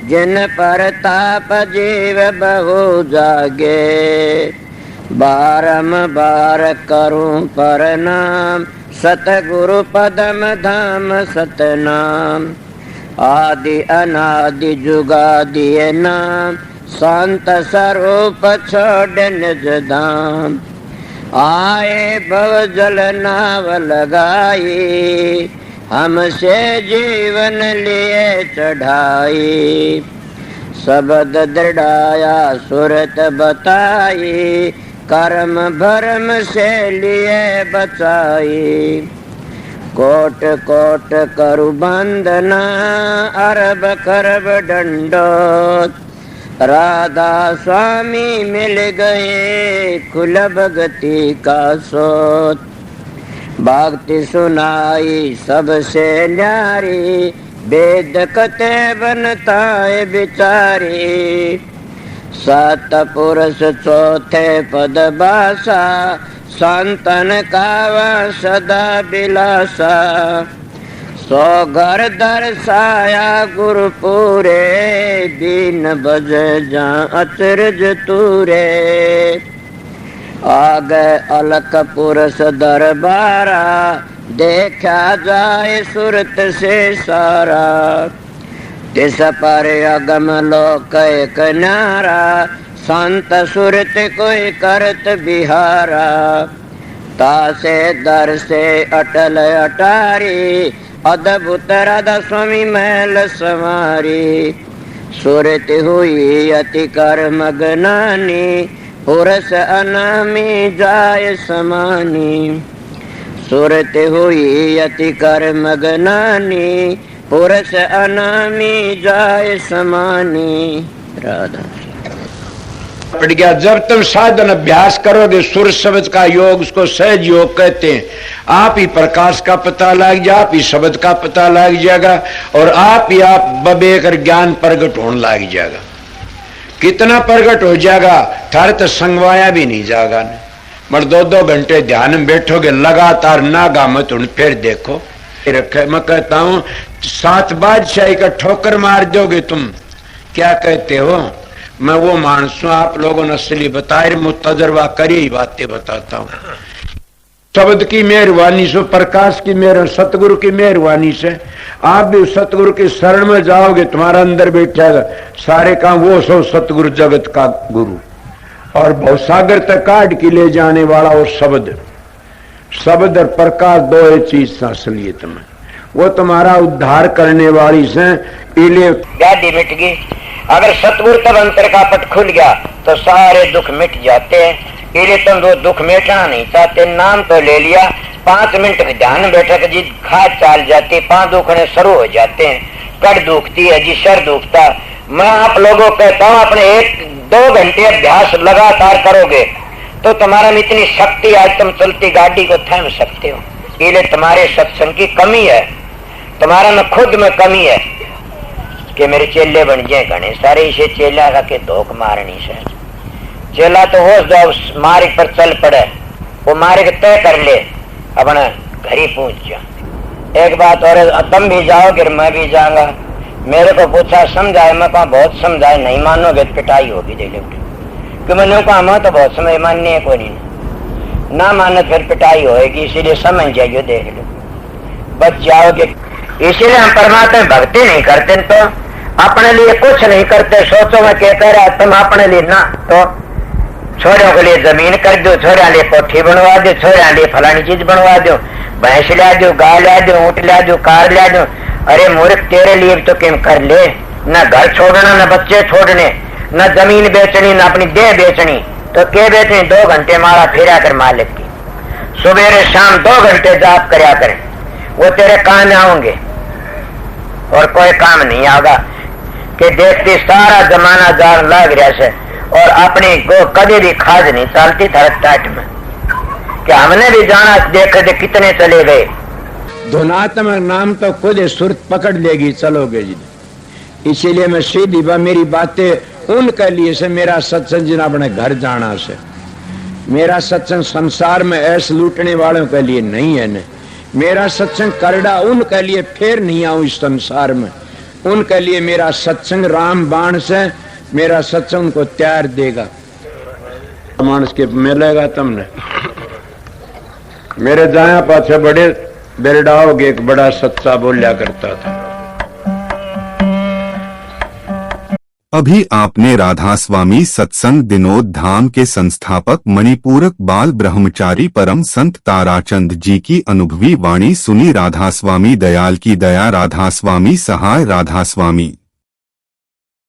जिन पर ताप जीव बहु जागे। बारंबार करूं प्रणाम सतगुरु पदम धाम सतनाम। आदि अनादि जुगादि नाम, शांत स्वरूप छोड़ निज धाम। आए भव जल नाव लगाई, हमसे जीवन लिए चढ़ाई। शब्द दृढ़ाया सुरत बताई, कर्म भरम से लिए बचाई। कोट कोट करु बंदना, अरब करब दंडोत। राधा स्वामी मिल गए खुल भगति का सोत। भक्ति सुनाई सबसे न्यारी, वेद कते बनता है बिचारी। सत पुरुष चौथे पद भाषा, संतन का वह सदा बिलासा। सो घर दर्शाया गुरुपुरे, दीन बज जा अचरज तूरे। आगे अलक पुरुष दरबारा, देखा जाए सुरत से सारा। तिस पर अगम लोक एक न्यारा, संत सुरत कोई करत बिहारा। तासे दर से अटल अटारी, अद्भुत राधा स्वामी महल संवारी। सुरत हुई अति कर मगनानी, पुरुष अनामी जाय समानी। सुरत हुई अति कर मगनानी, पुरुष अनामी जाय समानी। राधा पड़ गया। जब तुम साधन अभ्यास करोगे, सुर शब्द का योग, उसको सहज योग कहते हैं। आप ही प्रकाश का पता लग जाए, आप ही शब्द का पता लग जाएगा, और आप ही आप बबे कर ज्ञान प्रगट होने लग जाएगा। कितना प्रगट हो जाएगा, थारे तो संगवाया भी नहीं जाएगा। मगर 2-2 घंटे ध्यान में बैठोगे लगातार, नागा मत उन फिर देखो रखे। मैं कहता हूं 7 बादशाही का ठोकर मार दोगे तुम। क्या कहते हो? मैं वो मानस हूं, आप लोगों ने असली बताए, मैं तजर्बा करी ही बातें बताता हूं। शब्द की मेहरबानी से, प्रकाश की मेहर, सतगुरु की मेहरबानी से आप भी सतगुरु की शरण में जाओगे, तुम्हारा अंदर बैठेगा सारे काम वो सो सतगुरु जगत का गुरु, और भवसागर तक काट के ले जाने वाला वो शब्द। शब्द और प्रकाश दो ही चीज असलियत में, वो तुम्हारा उद्धार करने वाली से। इले व्याधि मिट गई। अगर सतगुरु तब अंतर का पट खुल गया तो सारे दुख मिट जाते हैं। इले तुम वो दुख मिटाना नहीं चाहते, नाम तो ले लिया, 5 मिनट ध्यान बैठक जी खाद चाल जाती, 5 दुखने शुरू हो जाते हैं। कड़ दुखती है जी, सर दुखता। मैं आप लोगों को कहता हूँ, अपने 1-2 घंटे अभ्यास लगातार करोगे तो तुम्हारा में इतनी शक्ति, आज तुम चलती गाड़ी को थाम सकते हो। इले तुम्हारे सत्संग की कमी है, तुम्हारा में खुद में कमी है कि मेरे चेले बन जाए घने सारे। इसे चेला का के धोख मारनी से चेला तो हो जाओ, मार्ग पर चल पड़े, वो मार्ग तय कर ले, अपना घर ही पहुंच जा। एक बात और, तुम भी जाओगे मैं भी जाऊंगा। मेरे को पूछा समझाए, मैं कहा बहुत समझाए, नहीं मानोगे तो पिटाई होगी दे ले। कि मैंने कहा मैं तो बहुत समय मानने है, कोई नहीं ना मानो फिर पिटाई होगी, इसीलिए समझ जाइए, देख लो बच जाओगे। इसीलिए हम परमात्मा भक्ति नहीं करते तो अपने लिए कुछ नहीं करते। सोचो मैं क्या कह रहा, तुम अपने लिए ना तो छोरों के लिए जमीन कर दो, छोरा लिए कोठी बनवा दो, छोरा लिए फलानी चीज बनवा दो, भैंस ला दो, गाय ला दो, ऊँट ला दो, कार ला दो। अरे मूर्ख, तेरे लिए तो क्यों कर ले, न घर छोड़ना, न बच्चे छोड़ने, न जमीन बेचनी, न अपनी देह बेचनी, तो क्या बेचनी? 2 घंटे मारा फिरा कर मालिक की, सुबह शाम 2 घंटे जाप करया करें, वो तेरे काम आओगे और कोई काम नहीं आगा। कि देखती सारा जमाना जार लाग रहा से, और अपनी को कभी भी खाद नहीं चलती थरक टाट में, कि हमने भी जाना, देखे कितने चले गए। धुनात्म नाम तो खुद सुरत पकड़ लेगी, चलोगे जी। इसीलिए मैं सीधी मेरी बातें उनके लिए से, मेरा सत्संग जिन अपने घर जाना से, मेरा सत्संग संसार में ऐसे लूटने वालों के लिए नहीं है न। मेरा सत्संग करड़ा उनके लिए फिर नहीं आऊं इस संसार में, उनके लिए मेरा सत्संग राम बाण से, मेरा सत्संग उनको तैयार देगा। मानस के मिलेगा तुमने। मेरे जाया पाछे बड़े बेरडाओगे, एक बड़ा सच्चा बोलिया करता था। अभी आपने राधा स्वामी सत्संग दिनोद धाम के संस्थापक मणिपूरक बाल ब्रह्मचारी परम संत ताराचंद जी की अनुभवी वाणी सुनी। राधा स्वामी दयाल की दया, राधा स्वामी सहाय, राधा स्वामी।